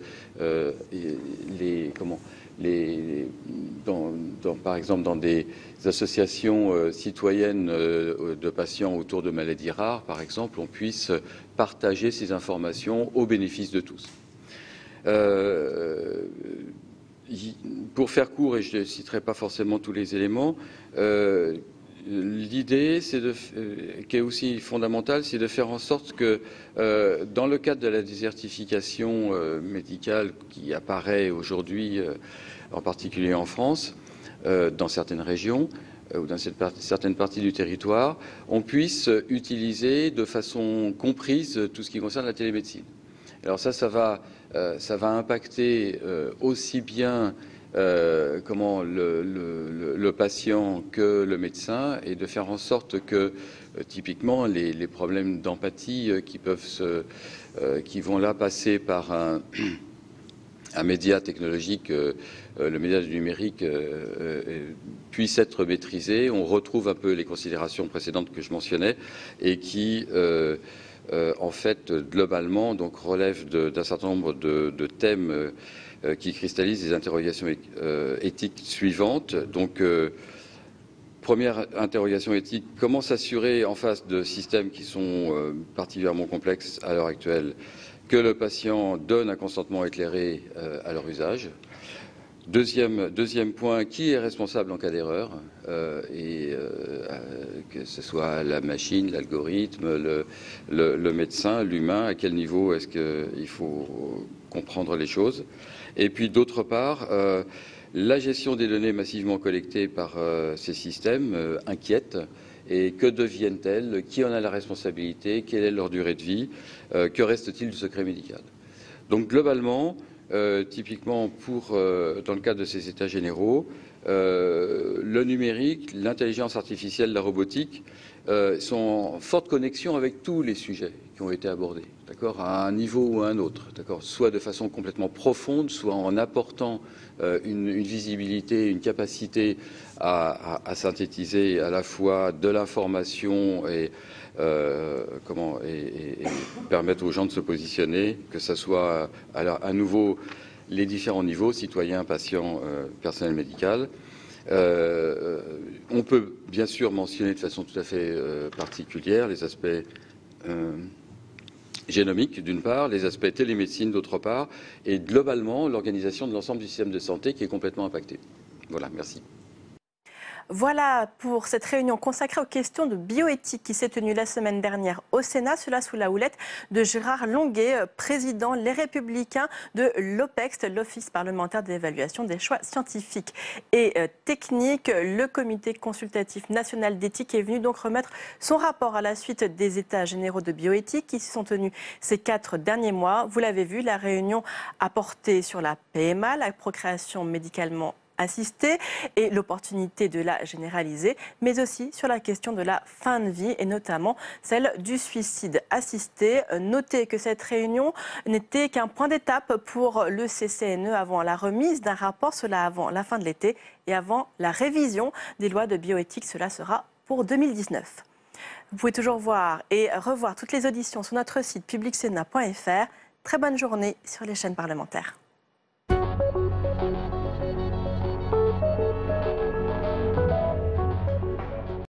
par exemple dans des associations citoyennes de patients autour de maladies rares, par exemple, on puisse partager ces informations au bénéfice de tous. Pour faire court, et je ne citerai pas forcément tous les éléments, l'idée, qui est aussi fondamentale, c'est de faire en sorte que, dans le cadre de la désertification médicale qui apparaît aujourd'hui, en particulier en France, dans certaines régions ou dans certaines parties du territoire, on puisse utiliser de façon comprise tout ce qui concerne la télémédecine. Alors ça va impacter aussi bien le patient que le médecin, et de faire en sorte que typiquement les problèmes d'empathie qui vont là passer par un média technologique, le média du numérique, puisse être maîtrisé. On retrouve un peu les considérations précédentes que je mentionnais et qui en fait, globalement, donc, relève d'un certain nombre de thèmes qui cristallisent des interrogations éthiques suivantes. Donc, première interrogation éthique, comment s'assurer en face de systèmes qui sont particulièrement complexes à l'heure actuelle que le patient donne un consentement éclairé à leur usage? Deuxième point, qui est responsable en cas d'erreur que ce soit la machine, l'algorithme, le médecin, l'humain, à quel niveau est-ce qu'il faut comprendre les choses? Et puis d'autre part, la gestion des données massivement collectées par ces systèmes inquiète. Et que deviennent-elles? Qui en a la responsabilité? Quelle est leur durée de vie? Que reste-t-il du secret médical? Donc globalement, typiquement dans le cadre de ces états généraux, le numérique, l'intelligence artificielle, la robotique sont en forte connexion avec tous les sujets qui ont été abordés, d'accord, à un niveau ou à un autre, d'accord, soit de façon complètement profonde, soit en apportant une visibilité, une capacité à synthétiser à la fois de l'information et permettre aux gens de se positionner, que ce soit à nouveau les différents niveaux, citoyens, patients, personnel médical. On peut bien sûr mentionner de façon tout à fait particulière les aspects génomiques d'une part, les aspects télémédecine d'autre part, et globalement l'organisation de l'ensemble du système de santé qui est complètement impacté. Voilà, merci.
Voilà pour cette réunion consacrée aux questions de bioéthique qui s'est tenue la semaine dernière au Sénat, cela sous la houlette de Gérard Longuet, président Les Républicains de l'OPEX, l'Office parlementaire d'évaluation des choix scientifiques et techniques. Le comité consultatif national d'éthique est venu donc remettre son rapport à la suite des états généraux de bioéthique qui se sont tenus ces 4 derniers mois. Vous l'avez vu, la réunion a porté sur la PMA, la procréation médicalement assistée et l'opportunité de la généraliser, mais aussi sur la question de la fin de vie et notamment celle du suicide assisté. Notez que cette réunion n'était qu'un point d'étape pour le CCNE avant la remise d'un rapport, cela avant la fin de l'été et avant la révision des lois de bioéthique, cela sera pour 2019. Vous pouvez toujours voir et revoir toutes les auditions sur notre site publicsénat.fr. Très bonne journée sur les chaînes parlementaires.